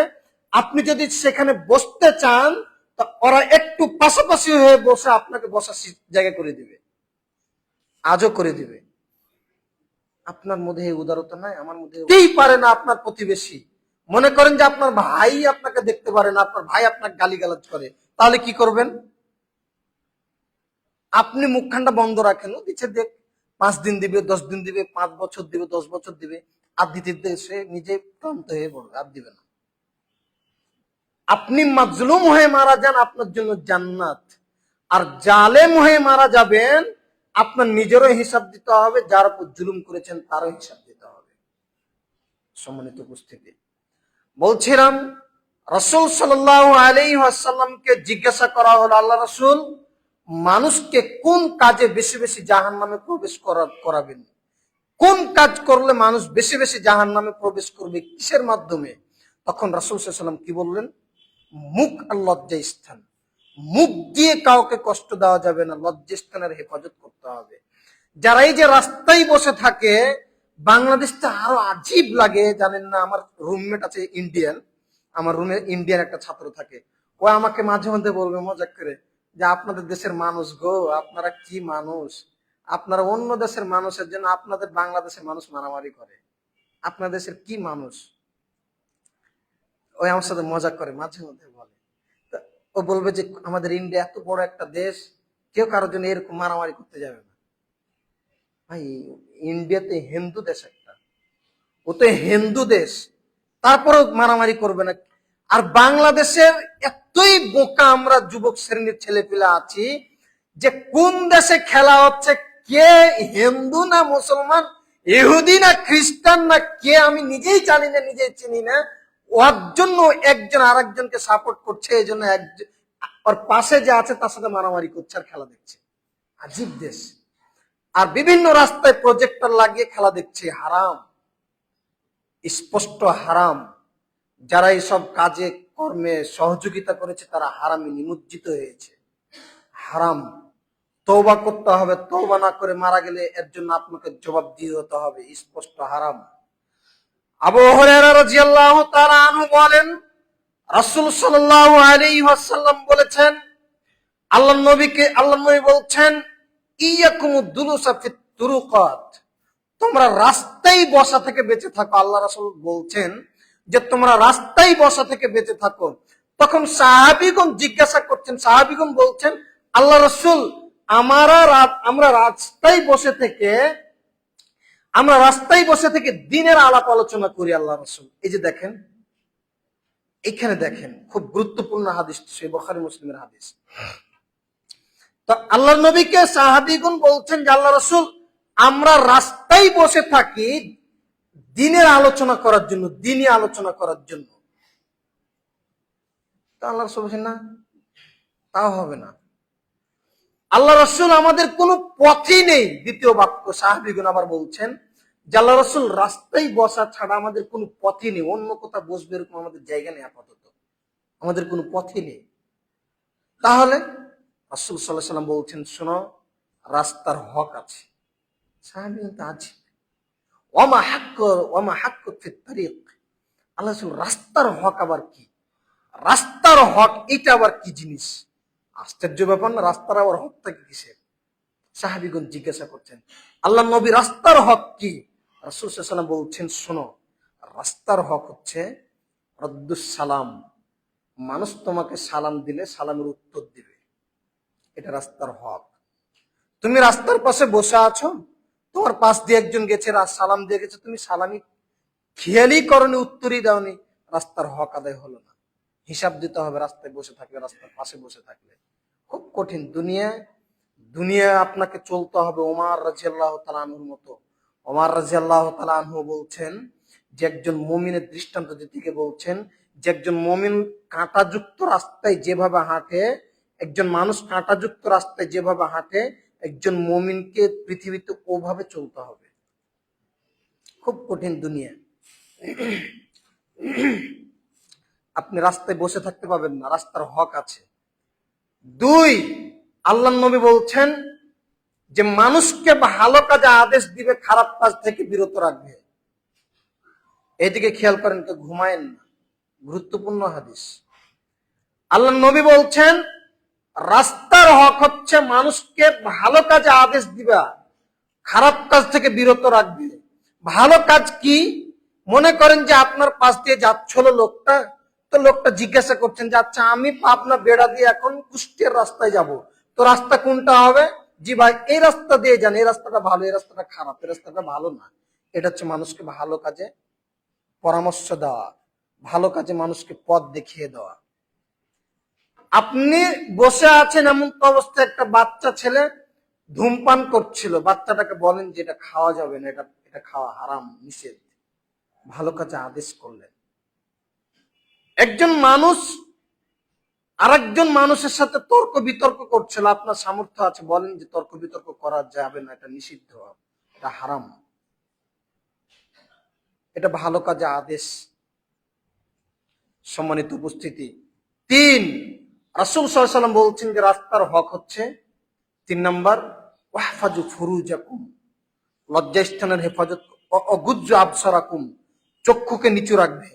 আপনি যদি সেখানে বসতে চান তা ওরা একটু পাশাপাশি হয়ে বসে আপনাকে বসার জায়গা করে দিবে, আজও করে দিবে। আপনার মধ্যে এই উদারতা নাই, আমার মধ্যে কেই পারে না। আপনার প্রতিবেশী মনে করেন যে আপনার ভাই আপনাকে দেখতে পারে না, আপনার ভাই আপনাকে গালিগালাজ করে, তাহলে কি করবেন? আপনি মুখখানটা বন্ধ রাখেন, দিচ্ছে দেখ, 5 দিন দিবে, 10 দিন দিবে, 5 বছর দিবে, 10 বছর দিবে, আর দিতে দিতে সে নিজে ক্লান্ত হয়ে পড়বে, আর দিবে না। আপনি মাজলুম হয়ে মারা যান, আপনার জন্য জান্নাত। আর জালেম হয়ে মারা যাবেন, আপনার নিজেরও হিসাব দিতে হবে, যার উপর জুলুম করেছেন তারও হিসাব দিতে হবে। সম্মানিত উপস্থিতি, বলছিলাম রাসূল সাল্লাল্লাহু আলাইহি ওয়াসাল্লামকে জিজ্ঞাসা করা হলো, আল্লাহ রাসূল, মানুষকে কোন কাজে বেশি বেশি জাহান্নামে প্রবেশ করাবেন? কোন কাজ করলে মানুষ বেশি বেশি জাহান্নামে প্রবেশ করবে, কিসের মাধ্যমে? তখন রাসূল সাল্লাল্লাহু আলাইহি ওয়াসাল্লাম কি বললেন? মুখ আর লজ্জাস্থান। মুখ দিয়ে কাউকে কষ্ট দেওয়া যাবে না, লজ্জাস্থানের হেফাজত করতে হবে। যারা এই যে রাস্তায় বসে থাকে, বাংলাদেশটা আরো আজীব লাগে জানেন না? আমার রুমমেট আছে ইন্ডিয়ান, আমার রুমে ইন্ডিয়ান একটা ছাত্র থাকে, ও আমাকে মাঝে মধ্যে বলবে মজা করে যে আপনাদের দেশের মানুষ গো, আপনারা কি মানুষ, আপনারা অন্য দেশের মানুষের জন্য আপনাদের বাংলাদেশের মানুষ মারামারি করে, আপনাদের দেশের কি মানুষ। ওই আমার সাথে মজা করে মাঝে মধ্যে বলে। ও বলবে যে আমাদের ইন্ডিয়া এত বড় একটা দেশ, কেউ কারোর জন্য এরকম মারামারি করতে যাবে না। ভাই, ইন্ডিয়াতে হিন্দু দেশ একটা, ও তো হিন্দু দেশ, তারপরেও মারামারি করবে না। আর বাংলাদেশের এতই বোকা আমরা যুবক শ্রেণীর ছেলেপিলা আছি যে কোন দেশে খেলা হচ্ছে, কে হিন্দু না মুসলমান, ইহুদি না খ্রিস্টান না কে, আমি নিজেই জানি না, নিজেই চিনি না, ওর জন্য একজন আরেকজনকে সাপোর্ট করছে, এই জন্য ওর পাশে যে আছে তার সাথে মারামারি করছে আর খেলা দেখছে। আজীব দেশ। আর বিভিন্ন রাস্তায় প্রজেক্টর লাগিয়ে খেলা দেখছে। হারাম, স্পষ্ট হারাম। যারা এইসব কাজে কর্মে সহযোগিতা করেছে তারা হারামে নিমজ্জিত হয়েছে। হারাম। তওবা করতে হবে, তওবা না করে মারা গেলে এর জন্য আপনাকে জবাবদিহি হতে হবে। স্পষ্ট হারাম। আবু হুরায়রা রাদিয়াল্লাহু তাআলা আনহু বলেন, রাসূল সাল্লাল্লাহু আলাইহি ওয়াসাল্লাম বলেছেন, আল্লাহর নবী বলছেন, ইয়াকুমুদ দুলুসা ফিত তুরুকাত, তোমরা রাস্তায় বসা থেকে বেঁচে থাকো। আল্লাহ রাসূল বলছেন যে তোমরা রাস্তায় বসা থেকে বেঁচে থাকো। তখন সাহাবীগণ জিজ্ঞাসা করছেন, সাহাবীগণ বলছেন, আল্লাহ রাসূল, আমরা রাস্তায় বসে থেকে দিনের আলাপ আলোচনা করি আল্লাহ রাসূল। এই যে দেখেন, এখানে দেখেন খুব গুরুত্বপূর্ণ হাদিস, সহিহ বুখারী মুসলিমের হাদিস। তো আল্লাহর নবীকে সাহাবীগণ বলছেন যে আল্লাহ রাসূল, আমরা রাস্তায় বসে থাকি দিনের আলোচনা করার জন্য, দিনই আলোচনা করার জন্য। তা আল্লাহ রাসূল বলছেন না, তাও হবে না। আল্লাহ রাসূল, আমাদের কোনো পথই নেই। দ্বিতীয় বাক্য সাহাবীগণ আবার বলছেন যে আল্লাহ রাসূল, রাস্তায় বসা ছাড়া আমাদের কোনো পথই নেই, অন্য কোথাও বসবে এরকম আমাদের জায়গা নেই, আপাতত আমাদের কোনো পথই নেই। তাহলে রাসূল সাল্লাল্লাহু আলাইহি ওয়াসাল্লাম বলছেন, শোনো, রাস্তার হক আছে। সাহাবীগণ তো আছে, ওয়ামা হাক্কু ফিত তারিক। আল্লাহ রাসূল, রাস্তার হক আবার কি? রাস্তার হক এটা আবার কি জিনিস? আশ্চর্য ব্যাপার না, রাস্তার আবার হক থাকে কিসের? সাহাবীগণ জিজ্ঞাসা করছেন, আল্লাহ নবী, রাস্তার হক কি? রাসূল সাল্লাল্লাহু আলাইহি ওয়াসাল্লাম বলছেন, শোনো, রাস্তার হক হচ্ছে রদ্দুস সালাম। মানুষ তোমাকে সালাম দিলে সালামের উত্তর দিবে, এটা রাস্তার হক। তুমি রাস্তার পাশে বসে আছো, তোমার পাশ দিয়ে একজন গেছে, সালাম দিয়ে গেছে, তুমি সালামি খেয়ালই করনি, উত্তরই দাওনি, রাস্তার হক আদায় হলো না। হিসাব দিতে হবে রাস্তায় বসে থাকলে, রাস্তার পাশে বসে থাকলে। খুব কঠিন দুনিয়া আপনাকে চলতে হবে ওমর রাদিয়াল্লাহু তাআলা আনহুর মতো। ওমর রাদিয়াল্লাহু তাআলা আনহু বলছেন যে একজন মুমিনের দৃষ্টান্ত দিতে বলছেন যে একজন মুমিন কাঁটাযুক্ত রাস্তায় যেভাবে হাঁটে, একজন মানুষ কাঁটাযুক্ত রাস্তায় যেভাবে হাঁটে, একজন মুমিনকে পৃথিবীতে ওভাবে চলতে হবে। খুব কঠিন দুনিয়া। আপনি রাস্তায় বসে থাকতে পাবেন না, রাস্তার হক আছে। দুই, আল্লাহর নবী বলছেন যে মানুষকে ভালো কাজে আদেশ দিবে, খারাপ কাজ থেকে বিরত রাখবে। এদিকে খেয়াল করেন, তো ঘুমায়েন না, গুরুত্বপূর্ণ হাদিস। আল্লাহর নবী বলছেন রাস্তার হক হচ্ছে মানুষকে ভালো কাজে আদেশ দিবা, খারাপ কাজ থেকে বিরত রাখবে। ভালো কাজ কি? মনে করেন যে আপনার পাশ দিয়ে যাচ্ছিল লোকটা, তো লোকটা জিজ্ঞাসা করছেন যে আচ্ছা, আমি পাবনা বেড়া দিয়ে এখন কুষ্টিয়ার রাস্তায় যাব, তো রাস্তা কোনটা হবে? জি ভাই, এই রাস্তা দিয়ে যান, এই রাস্তাটা ভালো, এই রাস্তাটা খারাপ, এই রাস্তাটা ভালো না। এটা হচ্ছে মানুষকে ভালো কাজে পরামর্শ দেওয়া, ভালো কাজে মানুষকে পথ দেখিয়ে দেওয়া। আপনি বসে আছেন, এমন অবস্থায় একটা বাচ্চা ছেলে ধূমপান করছিল, বাচ্চাটাকে বলেন যে এটা খাওয়া যাবে না, এটা খাওয়া হারাম, নিষেধ, ভালো কাজে আদেশ করলেন। একজন মানুষ আরেকজন মানুষের সাথে তর্ক বিতর্ক করছিল, আপনার সামর্থ্য আছে, বলেন যে তর্ক বিতর্ক করা যাবে না, এটা নিষিদ্ধ, এটা হারাম, এটা ভালো কাজে আদেশ। সম্মানিত উপস্থিতি, তিন, রাসূল সাল্লাল্লাহু আলাইহি ওয়াসাল্লাম বলছেন যে রাস্তার হক হচ্ছে 3 নাম্বার, ওয়াহফাজু ফুরুজাকুম, লজ্জাস্থানের হেফাজত, অগুজ্জু আবসারাকুম, চক্ষুকে নিচু রাখবে।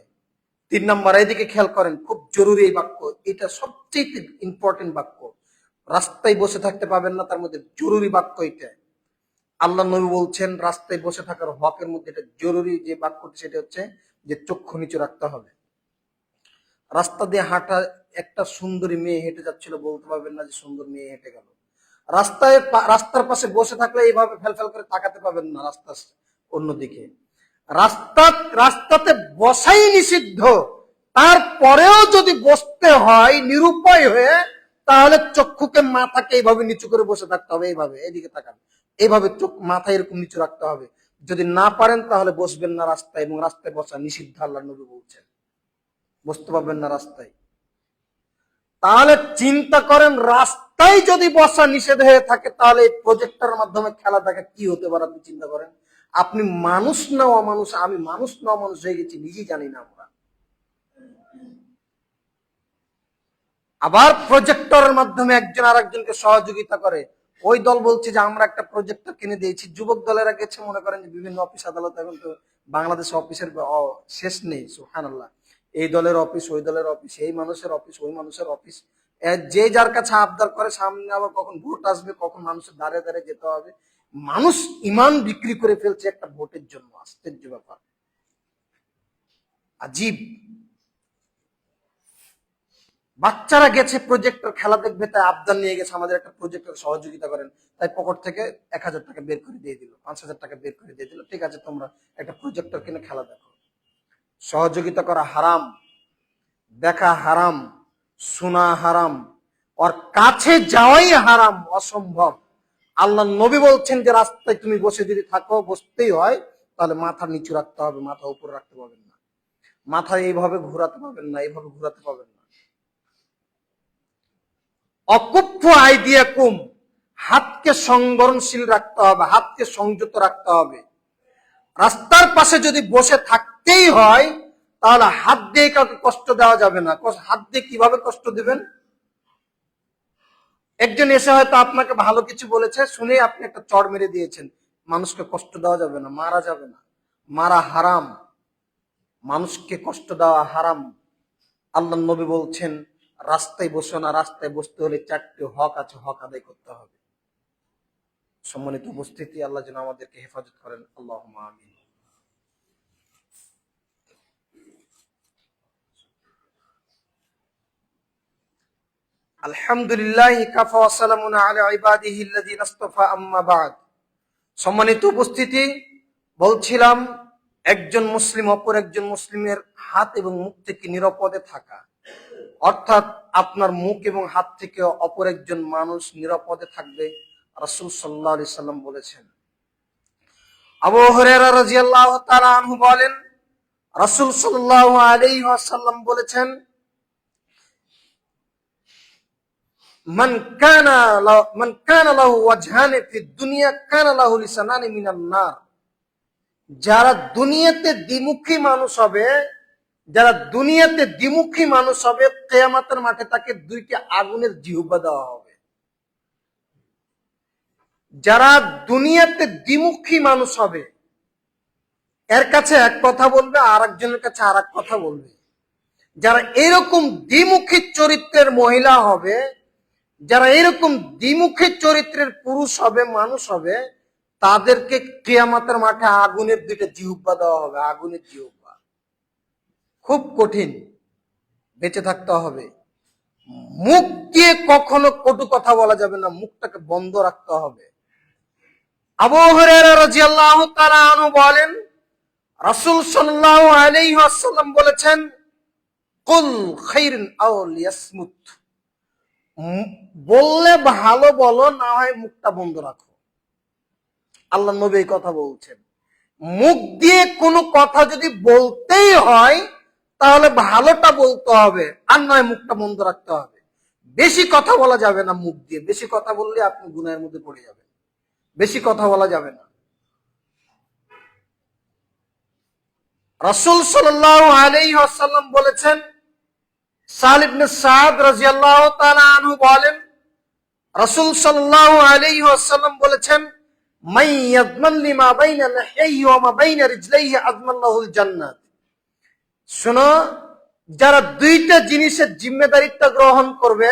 3 নাম্বার, এদিকে খেয়াল করেন, খুব জরুরি এই বাক্য, এটা সবচেয়ে ইম্পর্টেন্ট বাক্য। রাস্তায় বসে থাকতে পাবেন না, তার মধ্যে জরুরি বাক্য এটা। আল্লাহ নবী বলছেন রাস্তায় বসে থাকার হকের মধ্যে এটা জরুরি যে বাক্যটি, সেটা হচ্ছে যে চক্ষু নিচু রাখতে হবে। রাস্তা দিয়ে হাঁটা, একটা সুন্দরী মেয়ে হেঁটে যাচ্ছিল, বলতে পারবেন না যে সুন্দর মেয়ে হেঁটে গেল। রাস্তার পাশে বসে থাকলে এইভাবে ফেল করে তাকাতে পাবেন না রাস্তার অন্যদিকে। রাস্তাতে বসাই নিষিদ্ধ, তারপরেও যদি বসতে হয় নিরুপায় হয়ে, তাহলে চক্ষুকে, মাথাকে এইভাবে নিচু করে বসে থাকতে হবে, এইভাবে এদিকে তাকান, এইভাবে চোখ মাথা এরকম নিচু রাখতে হবে। যদি না পারেন তাহলে বসবেন না রাস্তায়, এবং রাস্তায় বসা নিষিদ্ধ, আল্লাহ নবী বলছেন। বসতে পারবেন না রাস্তায়। তাহলে চিন্তা করেন, রাস্তায় যদি বসা নিষেধ হয়ে থাকে তাহলে এই প্রজেক্টরের মাধ্যমে খেলা দেখা কি হতে পারে আপনি চিন্তা করেন। আপনি মানুষ না অমানুষ, আমি মানুষ না অমানুষ হয়ে গেছি নিজেই জানি না আমরা। আবার প্রজেক্টরের মাধ্যমে একজন আরেকজনকে সহযোগিতা করে। ওই দল বলছে যে আমরা একটা প্রজেক্টর কিনে দিয়েছি, যুবক দলেরা গেছে মনে করেন যে বিভিন্ন অফিস আদালত, এখন তো বাংলাদেশ অফিসের শেষ নেই, সুবহানাল্লাহ। এই দলের অফিস, ওই দলের অফিস, এই মানুষের অফিস, ওই মানুষের অফিস, যে যার কাছে আবদার করে। সামনে আবার কখন ভোট আসবে, কখন মানুষের দাঁড়ে দাঁড়ে যেতে হবে। মানুষ ইমান বিক্রি করে ফেলছে একটা ভোটের জন্য। আশ্চর্য ব্যাপার, আজীব। বাচ্চারা গেছে প্রজেক্টর খেলা দেখবে, তাই আবদার নিয়ে গেছে আমাদের একটা প্রজেক্টর সহযোগিতা করেন। তাই পকেট থেকে 1,000 টাকা বের করে দিয়ে দিল, 5,000 টাকা বের করে দিয়ে দিল, ঠিক আছে তোমরা একটা প্রজেক্টর কিনে খেলা দেখো। সহযোগিতা করা হারাম, দেখা হারাম, শোনা হারাম, ওর কাছে যাওয়াই হারাম, অসম্ভব। আল্লাহ নবী বলছেন যে রাস্তায় তুমি বসে যদি থাকো, বসতেই হয়, তাহলে মাথা নিচু রাখতে হবে, মাথা উপর রাখতে পারবেন না, মাথা এইভাবে ঘোরাতে পারবেন না, এইভাবে ঘোরাতে পারবেন না। অকুফ আইদিয়াকুম, হাতকে সংবরণশীল রাখতে হবে, হাতকে সংযত রাখতে হবে। রাস্তার পাশে যদি বসে থাকতেই হয় তাহলে হাত দিয়ে কাউকে কষ্ট দেওয়া যাবে না। হাত দিয়ে কিভাবে কষ্ট দিবেন? একজন এসে হয়তো আপনাকে ভালো কিছু বলেছে, শুনে আপনি একটা চড় মেরে দিয়েছেন। মানুষকে কষ্ট দেওয়া যাবে না, মারা যাবে না, মারা হারাম, মানুষকে কষ্ট দেওয়া হারাম। আল্লাহ নবী বলছেন রাস্তায় বসো না, রাস্তায় বসতে হলে 4টি হক আছে, হক আদায় করতে হবে। সম্মানিত উপস্থিতি, আল্লাহ যেন আমাদেরকে হেফাজত করেন, আল্লাহুম্মা আমিন। আলহামদুলিল্লাহ কাফা ওয়া সালামুন আলা ইবাদিহি আল্লাযিনা ইসতাফা, আম্মা বা'দ। সম্মানিত উপস্থিতি, বলছিলাম একজন মুসলিম অপর একজন মুসলিমের হাত এবং মুখ থেকে নিরাপদে থাকা, অর্থাৎ আপনার মুখ এবং হাত থেকে অপর একজন মানুষ নিরাপদে থাকবে, রাসূল সাল্লাল্লাহু আলাইহি সাল্লাম বলেছেন। আবু হুরায়রা রাদিয়াল্লাহু তাআলা আনহু বলেন, রাসূল সাল্লাল্লাহু আলাইহি ওয়াসাল্লাম বলেছেন, মান কানা লাহু ওয়াজহানি ফিদ দুনিয়া কানা লাহু লিসানানি মিনান নার। যারা দুনিয়াতে দ্বিমুখী মানুষ হবে, যারা দুনিয়াতে দ্বিমুখী মানুষ হবে, কিয়ামতের মাঠে তাকে 2টি আগুনের জিহ্বা দেওয়া হবে। যারা দুনিয়াতে দ্বিমুখী মানুষ হবে, এর কাছে এক কথা বলবে, আর একজনের কাছে আর এক কথা বলবে। যারা এরকম দ্বিমুখী চরিত্রের মহিলা হবে, যারা এরকম দ্বিমুখী চরিত্রের পুরুষ হবে, মানুষ হবে, তাদেরকে কিয়ামতের মাঠে আগুনের 2টা জিহ্বা দেওয়া হবে, আগুনের জিহ্বা। খুব কঠিন, বেঁচে থাকতে হবে। মুখ দিয়ে কখনো কটু কথা বলা যাবে না, মুখটাকে বন্ধ রাখতে হবে। আবু হুরায়রা রাদিয়াল্লাহু তাআলা আনহু বলেন, রাসূল সাল্লাল্লাহু আলাইহি ওয়াসাল্লাম বলেছেন, কুল খাইরুন আও লিয়াসমুত। বললে ভালো বলো, না হয় মুখটা বন্ধ রাখো। আল্লাহ নবী এই কথা বলছেন। মুখ দিয়ে কোনো কথা যদি বলতেই হয় তাহলে ভালোটা বলতে হবে, আর নয় মুখটা বন্ধ রাখতে হবে। বেশি কথা বলা যাবে না মুখ দিয়ে, বেশি কথা বললে আপনি গুনাহের মধ্যে পড়ে যাবেন। বেশি কথা বলা যাবে না। রাসূল সাল্লাল্লাহু আলাইহি ওয়াসাল্লাম বলেছেন, সাহল ইবনে সাদ রাদিয়াল্লাহু তাআলা আনহু বলেন, রাসূল সাল্লাল্লাহু আলাইহি ওয়াসাল্লাম বলেছেন, মান ইয়াযমান লিমা বাইনা লিহিহি ওয়া মা বাইনা রিজলাইহি আযমাল্লাহুল জান্নাত। শোনো, যারা 2টা জিনিসের জিম্মেদারিত্ব গ্রহণ করবে,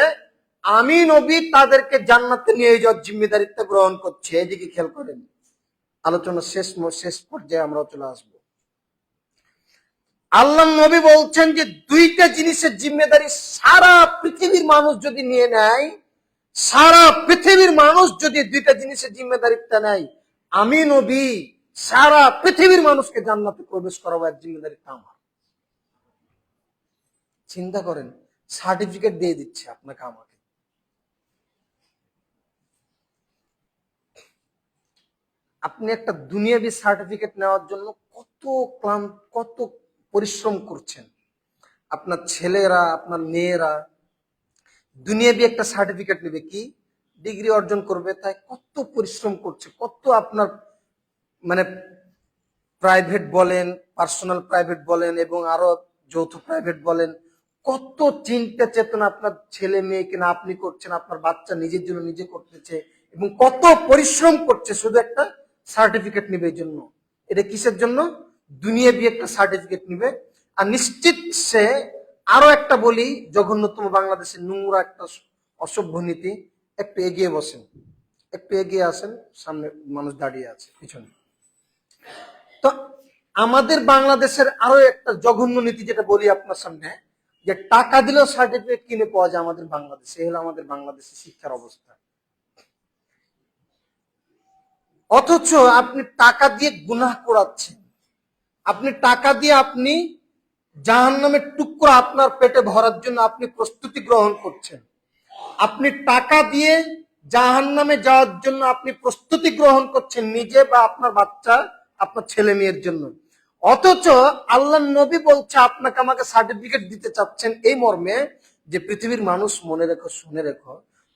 আমি নবী তাদেরকে জান্নাতে নিয়ে যাওয়ার জিম্মেদারিত্ব গ্রহণ করছে। এদিকে খেয়াল করেন, আলোচনা শেষ পর্যায়ে আমরা চলে আসব। আল্লাহ নবী বলছেন যে 2টা জিনিসের জিম্মেদারি সারা পৃথিবীর মানুষ যদি নিয়ে নেয়, সারা পৃথিবীর মানুষ যদি 2টা জিনিসের জিম্মেদারিত্ব নেয়, আমি নবী সারা পৃথিবীর মানুষকে জান্নাতে প্রবেশ করাবো, এর জিম্মেদারিত্ব আমার। চিন্তা করেন, সার্টিফিকেট দিয়ে দিচ্ছে আপনাকে আমাকে। আপনি একটা দুনিয়াবি সার্টিফিকেট নেওয়ার জন্য কত পরিশ্রম করছেন, আপনার ছেলেরা, আপনার মেয়েরা দুনিয়াবি একটা সার্টিফিকেট নেবে, কি ডিগ্রি অর্জন করবে, তাই কত পরিশ্রম করছে, কত আপনার মানে প্রাইভেট বলেন, পার্সোনাল প্রাইভেট বলেন এবং আরো যৌথ প্রাইভেট বলেন, কত চিন্তা চেতনা আপনার ছেলে মেয়েকে না আপনি করছেন, আপনার বাচ্চা নিজের জন্য নিজে করতেছে এবং কত পরিশ্রম করছে শুধু একটা সার্টিফিকেট নিবে এই জন্য। এটা কিসের জন্য? দুনিয়াবি একটা সার্টিফিকেট নিবে। আর নিশ্চিত সে, আরো একটা বলি, জঘন্যতম বাংলাদেশের নোংরা একটা অসভ্য নীতি। একটু এগিয়ে বসেন, একটু এগিয়ে আসেন, সামনে মানুষ দাঁড়িয়ে আছে পিছনে। তো আমাদের বাংলাদেশের আরো একটা জঘন্য নীতি যেটা বলি আপনার সামনে, যে টাকা দিলেও সার্টিফিকেট কিনে পাওয়া যায় আমাদের বাংলাদেশে। এই হলো আমাদের বাংলাদেশের শিক্ষার অবস্থা। অথচ আপনি টাকা দিয়ে গুনাহ করাচ্ছেন, আপনি টাকা দিয়ে আপনি জাহান্নামের টুকরো আপনার পেটে ভরার জন্য আপনি প্রস্তুতি গ্রহণ করছেন। আপনি টাকা দিয়ে জাহান্নামে যাওয়ার জন্য আপনি প্রস্তুতি গ্রহণ করছেন, নিজে বা আপনার বাচ্চা, আপনার ছেলে মেয়ের জন্য। অথচ আল্লাহ নবী বলছে আপনাকে আমাকে সার্টিফিকেট দিতে চাচ্ছেন এই মর্মে যে পৃথিবীর মানুষ মনে রেখো, শুনে রেখো,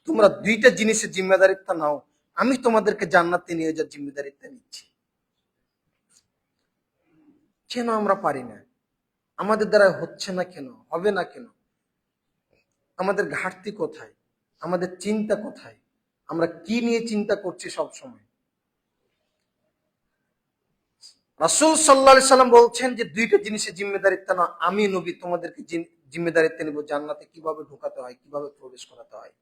তোমরা দুইটা জিনিসের জিম্মেদারিত্ব নাও, আমি তোমাদেরকে জান্নাতে নিয়ে যাওয়ার জিম্মেদারিত্ব নিচ্ছি। কেন আমরা পারি না? আমাদের দ্বারা হচ্ছে না কেন, হবে না কেন? আমাদের ঘাটতি কোথায়? আমাদের চিন্তা কোথায়? আমরা কি নিয়ে চিন্তা করছি সব সময়? রাসূল সাল্লাল্লাহু আলাইহি সাল্লাম বলছেন যে দুইটা জিনিসের জিম্মেদারিত্ব না, আমি নবী তোমাদেরকে জিম্মেদারিত্ব নেব, জান্নাতে কিভাবে ঢোকাতে হয়, কিভাবে প্রবেশ করাতে হয়।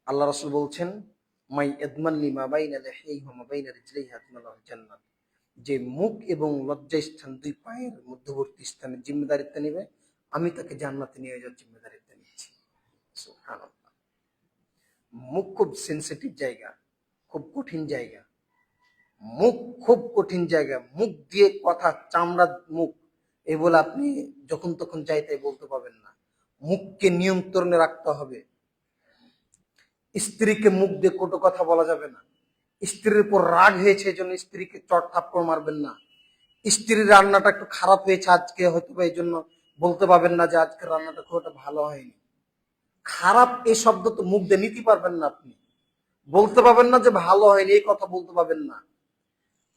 আল্লাহ রাসূল বলছেন, মাই ইদমানলি মা বাইনা লাহিহি ওয়া মা বাইনা রিজলিহি আদমালাল জান্নাত, যে মুখ এবং লজ্জাস্থান, দুই পায়ের মধ্যবর্তী স্থানে জিম্মেদারিত্ব নেবে, আমি তাকে জান্নাতে নিয়ে যাওয়ার জিম্মেদারিত্ব নিচ্ছি। সুবহানাল্লাহ। মুখ খুব সেনসিটিভ জায়গা, খুব কঠিন জায়গা। মুখ খুব কঠিন জায়গা। মুখ দিয়ে কথা, চামড়া মুখ, এই বলে আপনি যখন তখন যাই তাই বলতে পারবেন না। মুখকে নিয়ন্ত্রণে রাখতে হবে। স্ত্রীকে মুখ দিয়ে কটু কথা বলা যাবে না। স্ত্রীর উপর রাগ হয়েছে এই জন্য স্ত্রীকে চট থাপ্পড় মারবেন না। স্ত্রীর রান্নাটা একটু খারাপ হয়েছে আজকে, হয়তো বা এই জন্য বলতে পারবেন না যে আজকে রান্নাটা খুব একটা ভালো হয়নি। খারাপ এই শব্দ তো মুখ দিয়ে নিতে পারবেন না আপনি। বলতে পারবেন না যে ভালো হয়নি, এই কথা বলতে পারবেন না।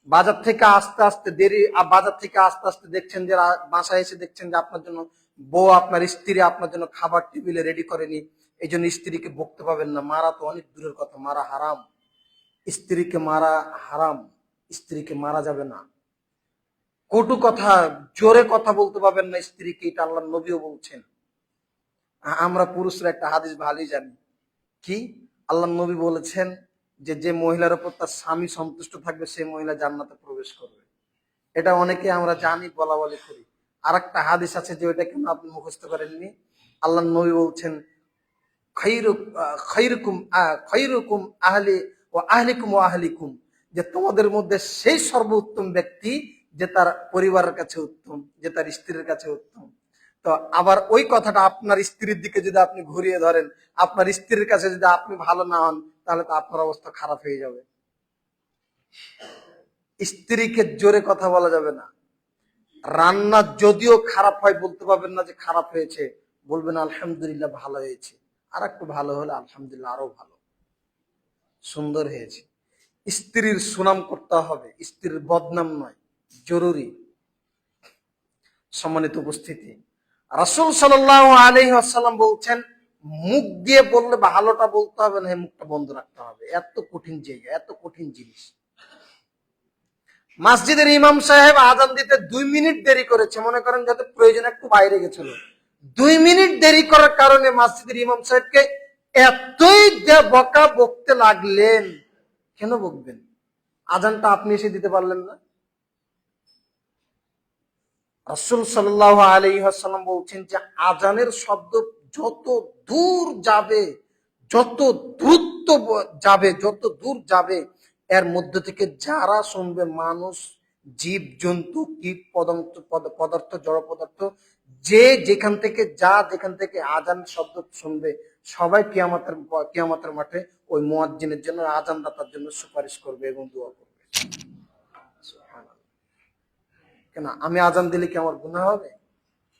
বাজার থেকে আস্তে আস্তে দেরি, বাজার থেকে আস্তে আস্তে দেখছেন যে বাসায় এসে দেখছেন যে আপনার জন্য বউ, আপনার স্ত্রী আপনার জন্য খাবার টেবিলে রেডি করেনি, এই জন্য স্ত্রীকে বকতে পাবেন না। মারা তো অনেক দূরের কথা, মারা হারাম। স্ত্রীকে মারা হারাম, স্ত্রীকে মারা যাবে না। কটু কথা, জোরে কথা বলতে পারবেন না স্ত্রীকে, এটা আল্লাহ নবীও বলছেন। আমরা পুরুষরা একটা হাদিস ভালোই জানি, কি আল্লাহ নবী বলেছেন যে যে মহিলার উপর তার স্বামী সন্তুষ্ট থাকবে সেই মহিলা জান্নাতে প্রবেশ করবে। এটা অনেকে আমরা জানি, বলা বলি করি। আর একটা হাদিস আছে যে ওইটা কেন আপনি মুখস্থ করেননি। আল্লাহ নবী বলছেন, খায়রুকুম আহলি ওয়া আহলিকুম ওয়া আহলিকুম, যে তোমাদের মধ্যে সেই সর্বোত্তম ব্যক্তি যে তার পরিবারের কাছে উত্তম, যে তার স্ত্রীর কাছে উত্তম। তো আবার ওই কথাটা আপনার স্ত্রীর দিকে যদি আপনি ঘুরিয়ে ধরেন, আপনার স্ত্রীর কাছে যদি আপনি ভালো না হন, তাহলে তো আপনার অবস্থা খারাপ হয়ে যাবে। স্ত্রীকে জোরে কথা বলা যাবে না। রান্না যদিও খারাপ হয় বলতে পারবেন না যে খারাপ হয়েছে, বলবেন আলহামদুলিল্লাহ ভালো হয়েছে। আর একটু ভালো হলে আলহামদুলিল্লাহ আরো ভালো, সুন্দর হয়েছে। স্ত্রীর সুনাম করতে হবে, স্ত্রীর বদনাম নয়, জরুরি। সম্মানিত উপস্থিতি, রাসূল সাল্লাল্লাহু আলাইহি ওয়াসাল্লাম বলছেন, মুখ দিয়ে বললে ভালোটা বলতে হবে না, মুখটা বন্ধ রাখতে হবে। এত কঠিন জায়গা, এত কঠিন জিনিস। মসজিদের ইমাম সাহেব আজান দিতে 2 মিনিট দেরি করেছে, মনে করেন যাতে প্রয়োজন একটু বাইরে গেছিল, 2 মিনিট দেরি করার কারণে মসজিদের ইমাম সাহেবকে এতই বকা বকতে লাগলেন। কেন বকবেন? আজানটা আপনি এসে দিতে পারলেন না? রাসূল সাল্লাল্লাহু আলাইহি ওয়াসাল্লাম বলছেন যে আজানের শব্দ যত দূর যাবে, যত দ্রুত যাবে, যত দূর যাবে, এর মধ্য থেকে যারা শুনবে, মানুষ, জীব জন্তু, কীট পদার্থ, জড় পদার্থ, যে যেখান থেকে যেখান থেকে আজান শব্দ শুনবে, সবাই কিয়ামতের মাঠে ওই মুয়াজ্জিনের জন্য, আজানদাতার জন্য সুপারিশ করবে এবং দোয়া করবে। সুবহানাল্লাহ। কেন আমি আজান দিলে কি আমার গুনাহ হবে?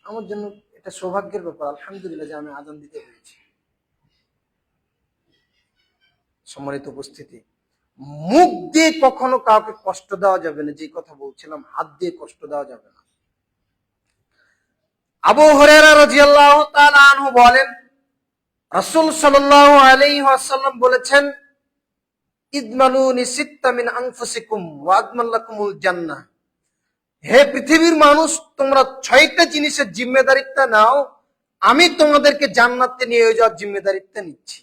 আমার জন্য এটা সৌভাগ্যের ব্যাপার, আলহামদুলিল্লাহ যে আমি আজান দিতে পেরেছি। সম্মানিত উপস্থিতি, মুখ দিয়ে কখনো কাউকে কষ্ট দেওয়া যাবে না, যে কথা বলছিলাম, হাত দিয়ে কষ্ট দেওয়া যাবে না। আবু হুরায়রা রাদিয়াল্লাহু তাআলা আনহু বলেন, রাসূল সাল্লাল্লাহু আলাইহি ওয়াসাল্লাম বলেছেন, ইদমানুনি সিত্তা মিন আনফুসিকুম ওয়া আদমান লাকুমুল জান্নাহ। হে পৃথিবীর মানুষ, তোমরা 6টা জিনিসের জিম্মেদারিত্ব নাও, আমি তোমাদেরকে জান্নাতে নিয়ে যাওয়ার জিম্মেদারিত্ব নিচ্ছি।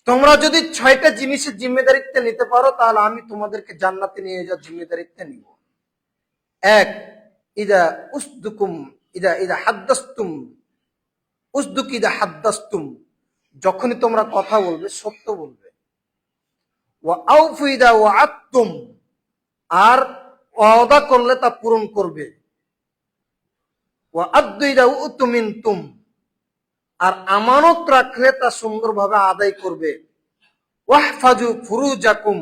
তোমরা যদি 6টা জিনিসের জিম্মেদারিত্ব নিতে পারো, তাহলে আমি তোমাদেরকে জান্নাতে নিয়ে যাওয়ার জিম্মেদারিত্ব নিব। এক, ইদা উসদুকুম ইদা ইদা হাদ্দাসতুম উসদুক ইদা হাদ্দাসতুম, যখনই তোমরা কথা বলবে সত্য বলবে। ওয়া আউফু ইদা ওয়াআদতুম, আর ওয়াদা করলে তা পূরণ করবে। ওয়া আদ্দু ইদা উতুমিনতুম, আর আমানত রাখলে তা সুন্দরভাবে আদায় করবে। ওয়াহফাজু ফুরুজাকুম,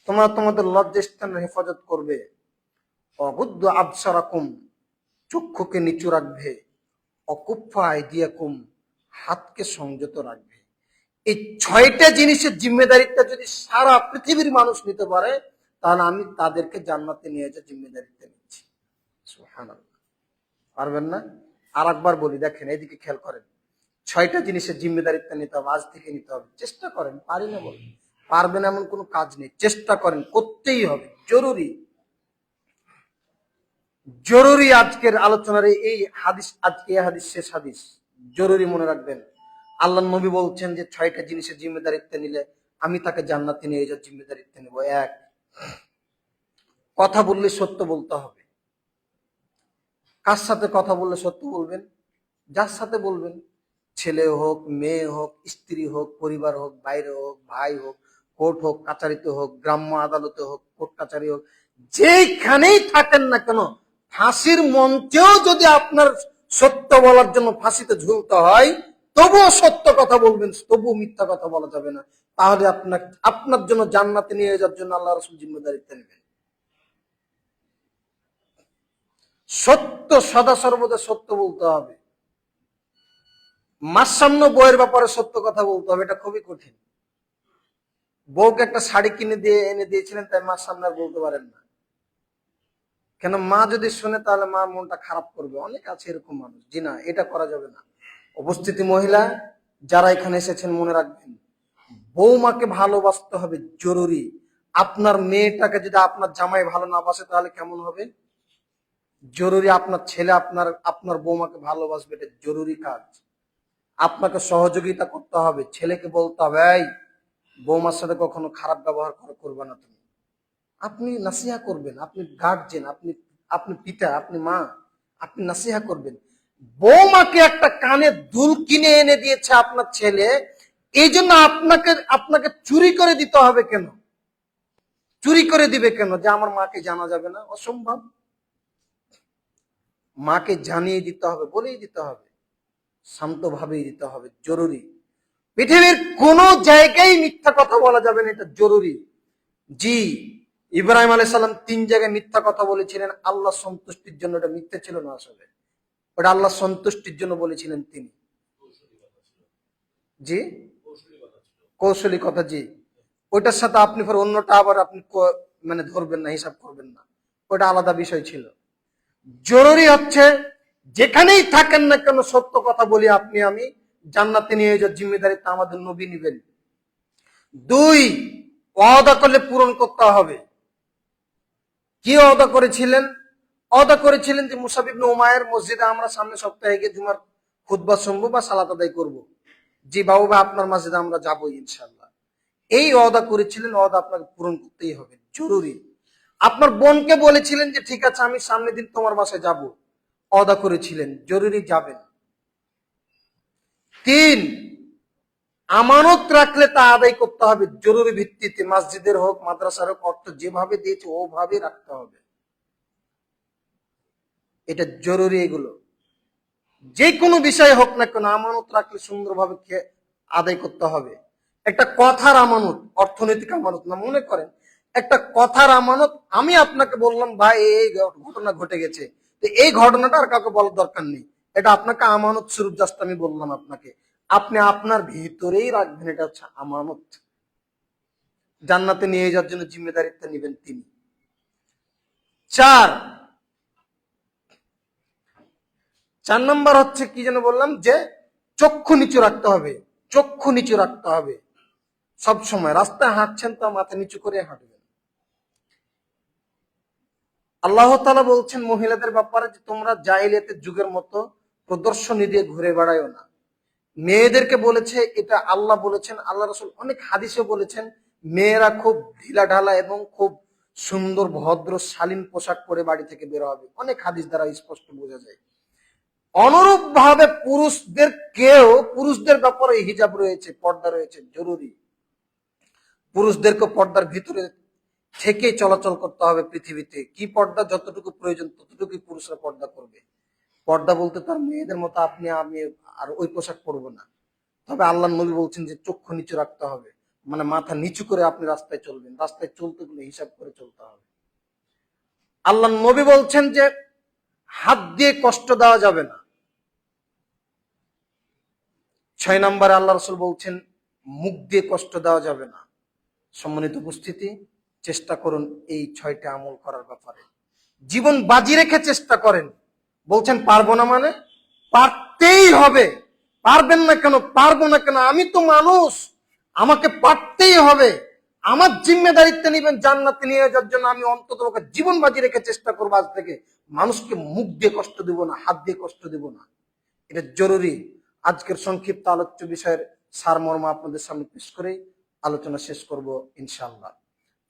তোমরা তোমাদের লজ্জাস্থানের হেফাজত করবে। ওয়াগুদ্দু আবসারাকুম, চক্ষুকে নিচু রাখবে। অকুফা আইদিয়াকুম, হাতকে সংযত রাখবে। এই 6টা জিনিসের জিম্মেদারিটা যদি সারা পৃথিবীর মানুষ নিতে পারে, তাহলে আমি তাদেরকে জান্নাতে নিয়ে যাওয়ার জিম্মেদারিটা নিচ্ছি। সুবহানাল্লাহ। পারবেন না? আর একবার বলি, দেখেন, এদিকে খেয়াল করেন। 6টা জিনিসের জিম্মেদারিত্ব নিতে হবে, আজ থেকে নিতে হবে। চেষ্টা করেন, পারি না বলেন, পারবেন এমন কোনো কাজ নেই। চেষ্টা করেন, করতেই হবে, জরুরি জরুরি। আজকের আলোচনার এই হাদিস, আজকে এই হাদিস শেষ হাদিস, জরুরি মনে রাখবেন। আল্লাহর নবী বলছেন যে 6টা জিনিসের জিম্মেদারিত্ব নিলে আমি তাকে জান্নাতে নিয়ে যাওয়ার জিম্মেদারিত্ব নেব। এক, কথা বললে সত্য বলতে হবে। কার সাথে কথা বললে সত্য বলবেন? যার সাথে বলবেন, ছেলে হোক, মেয়ে হোক, স্ত্রী হোক, পরিবার হোক, বাইরে হোক, ভাই হোক, কোর্ট হোক, কাচারিতে হোক, গ্রাম্য আদালতে হোক, কোর্ট কাচারি হোক, যেখানেই থাকেন না কেন, ফাঁসির মঞ্চেও যদি আপনার সত্য বলার জন্য ফাঁসিতে ঝুলতে হয়, তবুও সত্য কথা বলবেন, তবুও মিথ্যা কথা বলা যাবে না। তাহলে আপনার জন্য জান্নাতে নিয়ে যাওয়ার জন্য আল্লাহ রাসূল জিম্মেদারিত্ব নেবেন। সত্য, সদা সর্বদা সত্য বলতে হবে। মার সামনে বউয়ের ব্যাপারে সত্য কথা বলতে হবে, এটা খুবই কঠিন। বউকে একটা শাড়ি এনে দিয়েছিলেন, তাই মার সামনে আর বলতে পারেন না। কেন? মা যদি শুনে তাহলে মার মনটা খারাপ করবে। অনেক আছে এরকম মানুষ। জি না, এটা করা যাবে না। উপস্থিতি মহিলা যারা এখানে এসেছেন, মনে রাখবেন, বৌমাকে ভালোবাসতে হবে, জরুরি। আপনার মেয়েটাকে যদি আপনার জামাই ভালো না বাসে, তাহলে কেমন হবে? জরুরি আপনার ছেলে আপনার বৌমাকে ভালোবাসবে, এটা জরুরি কাজ। আপনাকে সহযোগিতা করতে হবে, ছেলেকে বলতে হবে, এই বৌমার সাথে কখনো খারাপ ব্যবহার করবে না তুমি। আপনি নাসিহা করবেন, আপনি গার্জেন, আপনি পিতা, আপনি মা, আপনি নাসিহা করবেন। বৌমাকে একটা কানে দুল কিনে এনে দিয়েছে আপনার ছেলে, এই জন্য আপনাকে চুরি করে দিতে হবে কেন? চুরি করে দিবে কেন? যে আমার মাকে জানা যাবে না, অসম্ভব। মাকে জানিয়ে দিতে হবে, বলেই দিতে হবে, শান্তভাবেই দিতে হবে, জরুরি। পৃথিবীর কোন জায়গায় মিথ্যা কথা বলা যাবে না, এটা জরুরি। জি, ইব্রাহিম আলাইহিস সালাম 3 জায়গায় মিথ্যা কথা বলেছিলেন, আল্লাহ সন্তুষ্টির জন্য। এটা মিথ্যা ছিল না, আসলে ওটা আল্লাহ সন্তুষ্টির জন্য বলেছিলেন তিনি। জি, কৌশলী কথা। জি, ওইটার সাথে আপনি ফের অন্যটা আবার আপনি মানে ধরবেন না, হিসাব করবেন না, ওটা আলাদা বিষয় ছিল। জরুরি হচ্ছে যেখানেই থাকেন না কেন, সত্য কথা বলি আপনি আমি, জান্নাতে নিয়ে যাওয়ার জিম্মেদারিটা আমাদের নবী নিবেন। 2, ওয়াদা করলে পূরণ করতে হবে। কি ওয়াদা করেছিলেন? ওয়াদা করেছিলেন যে মুসাব ইবনে উমাইর মসজিদে আমরা সামনে সপ্তাহে গিয়ে জুমার খুতবা শুনবো বা সালাত আদায় করবো। জি বাবু ভাই, আপনার মসজিদে আমরা যাবো ইনশাআল্লাহ। এই ওয়াদা করেছিলেন, ওয়াদা আপনাকে পূরণ করতেই হবে, জরুরি। আপনার বোনকে বলেছিলেন যে ঠিক আছে আমি সামনের দিন তোমার বাসায় যাব, ওয়াদা করেছিলেন, জরুরি যাবেন। 3, আমানত রাখলে তা আদায় করতে হবে, জরুরি ভিত্তিতে। মসজিদের হোক, মাদ্রাসার হোক, অর্থ যেভাবে দিয়েছে ওভাবে রাখতে হবে, এটা জরুরি। এগুলো যে কোনো বিষয় হোক না কেন, আমানত রাখলে সুন্দরভাবে আদায় করতে হবে। একটা কথার আমানত, অর্থনৈতিক আমানত না। মনে করেন একটা কথার আমানত। আমি আপনাকে বললাম ভাই এই ঘটনা ঘটে গেছে, তো এই ঘটনাটা আর কাউকে বলার দরকার নেই, এটা আপনাকে আমানত স্বরূপ জাস্ট আমি বললাম আপনাকে, আপনি আপনার ভিতরেই রাখবেন, এটা হচ্ছে আমানত। জান্নাতে নিয়ে যাওয়ার জন্য জিম্মেদারিত্ব নেবেন তিনি। চার নম্বর হচ্ছে কি যেন বললাম, যে চক্ষু নিচু রাখতে হবে। চক্ষু নিচু রাখতে হবে সব সময়। রাস্তায় হাঁটছেন তো মাথা নিচু করে হাঁটবেন। আল্লাহ তাআলা বলছেন মহিলাদের ব্যাপারে যে তোমরা জাহিলিয়াতের যুগের মতো প্রদর্শনী দিয়ে ঘুরে বেড়ায়ও না। মেয়েদেরকে বলেছে, এটা আল্লাহ বলেছেন, আল্লাহ রাসূল অনেক হাদিসে বলেছেন মেয়েরা খুব ঢিলা ঢালা এবং খুব সুন্দর ভদ্র শালীন পোশাক পরে বাড়ি থেকে বের হবে। অনেক হাদিস দ্বারা স্পষ্ট বোঝা যায়। অনুরূপ ভাবে পুরুষদের ব্যাপারে হিজাব রয়েছে, পর্দা রয়েছে, জরুরি। পুরুষদেরকে পর্দার ভিতরে থেকে চলাচল করতে হবে পৃথিবীতে। কি পর্দা? যতটুকু প্রয়োজন ততটুকুই পুরুষরা পর্দা করবে। পর্দা বলতে তার মেয়েদের মতো আপনি আমি আর ওই পোশাক পরবো না। তবে আল্লাহ নবী বলছেন যে চক্ষু নিচু রাখতে হবে, মানে মাথা নিচু করে আপনি রাস্তায় চলবেন। রাস্তায় চলতে গেলে হিসাব করে চলতে হবে। আল্লাহ নবী বলছেন যে হাত দিয়ে কষ্ট দেওয়া যাবে না। 6 নম্বরে আল্লাহ রাসূল বলছেন মুখ দিয়ে কষ্ট দেওয়া যাবে না। সম্মানিত উপস্থিতি, চেষ্টা করুন এই 6টা আমল করার ব্যাপারে। জীবন বাজি রেখে চেষ্টা করেন। বলছেন পারবো না, মানে পারতেই হবে। পারবেন না কেন? পারবো না কেন? আমি তো মানুষ, আমাকে পারতেই হবে। আমার জিম্মেদারিত্ব নিবেন জান্নাতে নিয়ে যাওয়ার জন্য। আমি অন্তত জীবন বাজি রেখে চেষ্টা করবো আজ থেকে মানুষকে মুখ দিয়ে কষ্ট দিব না, হাত দিয়ে কষ্ট দিব না। এটা জরুরি। আজকের সংক্ষিপ্ত আলোচ্য বিষয়ের সারমর্ম আপনাদের সামনে পেশ করে আলোচনা শেষ করব ইনশাআল্লাহ।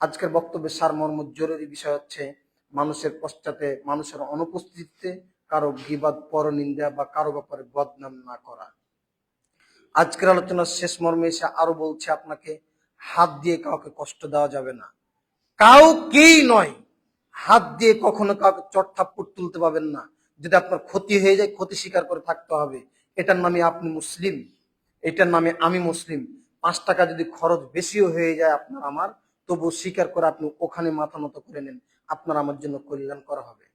আজকের বক্তব্যের সারমর্ম জরুরি বিষয় হচ্ছে মানুষের পশ্চাতে, মানুষের অনুপস্থিতিতে কারো গীবাত, পরনিন্দা বা কারো ব্যাপারে বদনাম না করা। আজকের আলোচনার শেষ মর্মে এসে আরো বলছে আপনাকে হাত দিয়ে কাউকে কষ্ট দেওয়া যাবে না। কাউকেই নয়, হাত দিয়ে কখনো কাউকে চটথাপ্পড় তুলতে পাবেন না। যদি আপনার ক্ষতি হয়ে যায়, ক্ষতি স্বীকার করে থাকতে হবে। এটার নামে আপনি মুসলিম, এটার নামে আমি মুসলিম। 5 টাকা যদি খরচ বেশিও হয়ে যায় আপনার আমার, তবু স্বীকার করে আপনি ওখানে মাথা নত করে নেন, আপনার আমার জন্য কল্যাণ করা হবে।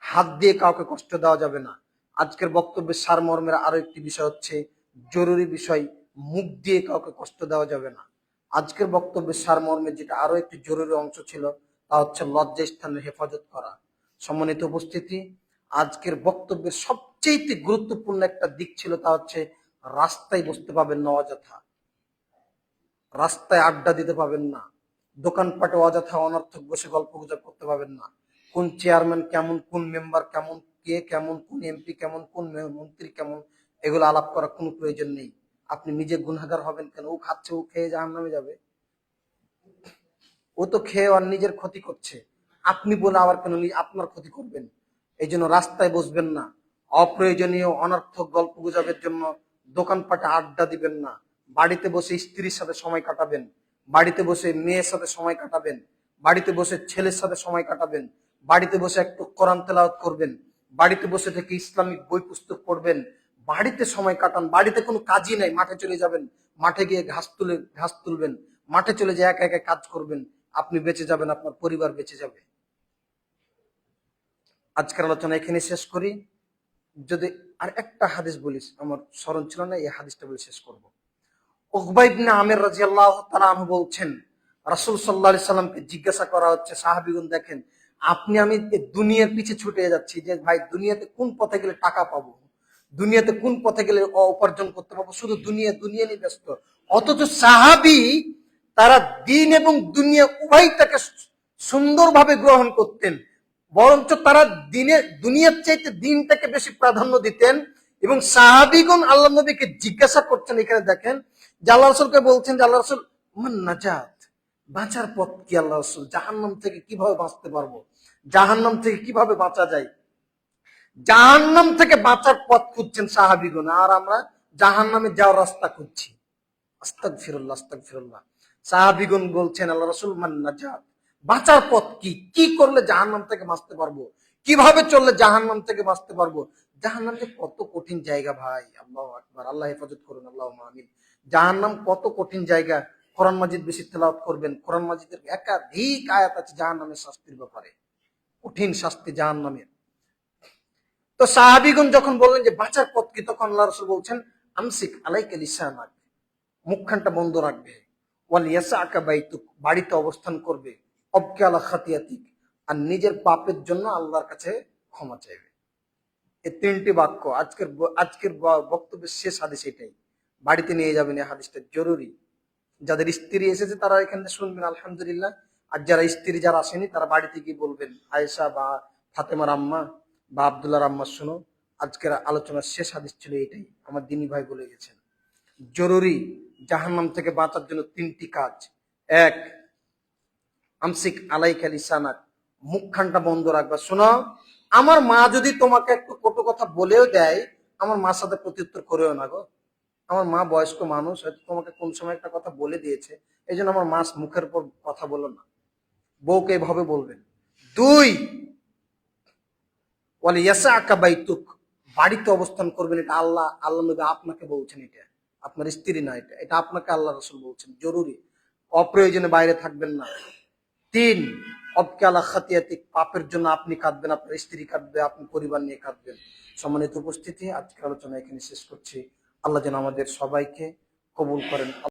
হাত দিয়ে কাউকে কষ্ট দেওয়া যাবে না। আজকের বক্তব্যের সারমর্মের আরো একটি বিষয় হচ্ছে জরুরি বিষয়, মুখ দিয়ে কাউকে কষ্ট দেওয়া যাবে না। আজকের বক্তব্যের সারমর্মে যেটা আরো একটি জরুরি অংশ ছিল তা হচ্ছে লজ্জা স্থানের হেফাজত করা। সম্মানিত উপস্থিতি, আজকের বক্তব্যের সবচেয়ে গুরুত্বপূর্ণ একটা দিক ছিল তা হচ্ছে রাস্তায় বসতে পাবেন না অযথা, রাস্তায় আড্ডা দিতে পাবেন না, দোকানপাটে অযথা অনর্থক বসে গল্প গুজব করতে পাবেন না। কোন চেয়ারম্যান কেমন, কোন মেম্বার কেমন, কে কেমন, কোন এমপি কেমন, কোন মন্ত্রী কেমন, এগুলো আলাপ করার কোনো প্রয়োজন নেই। আপনি নিজে গুনাহগার হবেন কেন? ও খাচ্ছে, ও খেয়ে জাহান্নামে যাবে। ও তো খেয়ে আর নিজের ক্ষতি করছে, আপনি বলে আবার কেন আপনার ক্ষতি করবেন? এই জন্য রাস্তায় বসবেন না, অপ্রয়োজনীয় অনর্থক গল্প গুজবের জন্য দোকানপাটে আড্ডা দিবেন না। বাড়িতে বসে স্ত্রীর সাথে সময় কাটাবেন, বাড়িতে বসে মেয়ের সাথে সময় কাটাবেন, বাড়িতে বসে ছেলের সাথে সময় কাটাবেন, বাড়িতে বসে একটু কোরআন তেলাওয়াত করবেন, বাড়িতে বসে থেকে ইসলামিক বই পুস্তক পড়বেন, বাড়িতে সময় কাটান। বাড়িতে কোনো কাজই নাই, মাঠে চলে যাবেন, মাঠে গিয়ে ঘাস তুলবেন, মাঠে চলে যে একা একা কাজ করবেন। আপনি বেঁচে যাবেন, আপনার পরিবার বেঁচে যাবে। আজকের আলোচনা এখানে শেষ করি। যদি আর একটা হাদিস বলিস, আমার স্মরণ ছিল না, এই হাদিসটা বলে শেষ করব। উকবা ইবনে আমির রাদিয়াল্লাহু তাআলা আনহু বলছেন রাসূল সাল্লাল্লাহু আলাইহি সাল্লামকে জিজ্ঞাসা করা হচ্ছে, সাহাবীগণ দেখেন আপনি আমি দুনিয়ার পিছে ছুটে যাচ্ছি, যে ভাই দুনিয়াতে কোন পথে গেলে টাকা পাবো, দুনিয়াতে কোন পথে গেলে উপার্জন করতে পারবো, শুধু দুনিয়া দুনিয়া নিয়ে ব্যস্ত। অথচ সাহাবী তারা দিন এবং দুনিয়া উভয়টাকে সুন্দরভাবে গ্রহণ করতেন। বরঞ্চ তারা দুনিয়ার চাইতে দিনটাকে বেশি প্রাধান্য দিতেন। এবং সাহাবীগণ আল্লাহ নবীকে জিজ্ঞাসা করছেন, এখানে দেখেন যে আল্লাহ রাসূলকে বলছেন যে আল্লাহ রাসূল মান নাজাত, বাঁচার পথ কি আল্লাহ রাসূল? জাহান্নাম থেকে কিভাবে বাঁচতে পারবো, জাহান্নাম থেকে কিভাবে বাঁচা যায়? জাহান্নাম থেকে বাঁচার পথ খুঁজছেন সাহাবীগণ, আর আমরা জাহান্নামে যাওয়ার রাস্তা খুঁজছি। আস্তাগফিরুল্লাহ, আস্তাগফিরুল্লাহ। সাহাবীগণ বলছেন আল্লাহ রাসূল মান নাজাত, বাঁচার পথ কি? কি করলে জাহান্নাম থেকে বাঁচতে পারবো, কিভাবে চললে জাহান্নাম থেকে বাঁচতে পারবো? জাহান্নাম যে কত কঠিন জায়গা ভাই, আল্লাহু আকবার, আল্লাহ হেফাজত করুন, আল্লাহুম্মা আমিন। জাহান্নাম কত কঠিন জায়গা, কোরআন মাজিদ বেশি তেলাওয়াত করবেন। কোরআন মাজিদের একাধিক আয়াত আছে জাহান্নামের শাস্তির ব্যাপারে, কঠিন শাস্তি জাহান্নামের। তো সাহাবীগণ যখন বললেন যে বাঁচার পথ কি, তখন আল্লাহ রাসূল বলছেন আমসিক আলাইকা লিসানাক, মুখখানটা বন্ধ রাখবে, ওয়াল ইয়াসাকা বাইতুক, বাড়িতে অবস্থান করবে, অবকি আলা খাতিয়াতিক, আর নিজের পাপের জন্য আল্লাহর কাছে ক্ষমা চাইবে। এই তিনটি বাক্য আজকের বক্তব্যের শেষ হাদিস এটাই। বাড়িতে নিয়ে যাবেন, এই হাদিসটা জরুরি। যাদের স্ত্রী এসেছে তারা এখানে শুনবেন আলহামদুলিল্লাহ, আর যারা স্ত্রী যারা আসেনি তারা বাড়িতে গিয়ে বলবেন, আয়েশা বা ফাতেমার আম্মা বা আব্দুল্লাহর আম্মা, শোনো আজকের আলোচনার শেষ হাদিস ছিল এটাই, আমার দিনী ভাই বলে গেছেন। জরুরি জাহান্নাম থেকে বাঁচার জন্য তিনটি কাজ। এক, আমসিক আলাইকা লিসানাক, মুখখানটা বন্ধ রাখবা। শোনো, আমার মা যদি তোমাকে একটু কটু কথা বলেও দেয়, আমার মার সাথে প্রত্যুত্তর করেও না গো। আমার মা বয়স্ক মানুষ, হয়তো তোমাকে কোন সময় একটা কথা বলে দিয়েছে, এই জন্য আমার মা মুখের উপর কথা বলো না, বউকে এভাবে বলবেন। দুই, ওয়াল ইয়াসাকা বাইতুক, বাড়িতে অবস্থান করবেন। এটা আল্লাহ নবী আপনাকে বলছেন, এটা আপনার স্ত্রী না, এটা আপনাকে আল্লাহ রাসূল বলছেন, জরুরি। অপ্রয়োজনে বাইরে থাকবেন না। তিন, অবকি আলা খাতিয়াতিক, পাপের জন্য আপনি কাঁদবেন, আপনার স্ত্রী কাঁদবে, আপনি পরিবার নিয়ে কাঁদবেন। সম্মানিত উপস্থিতি, আজকের আলোচনা এখানে শেষ করছি। আল্লাহ যেন আমাদের সবাইকে কবুল করেন।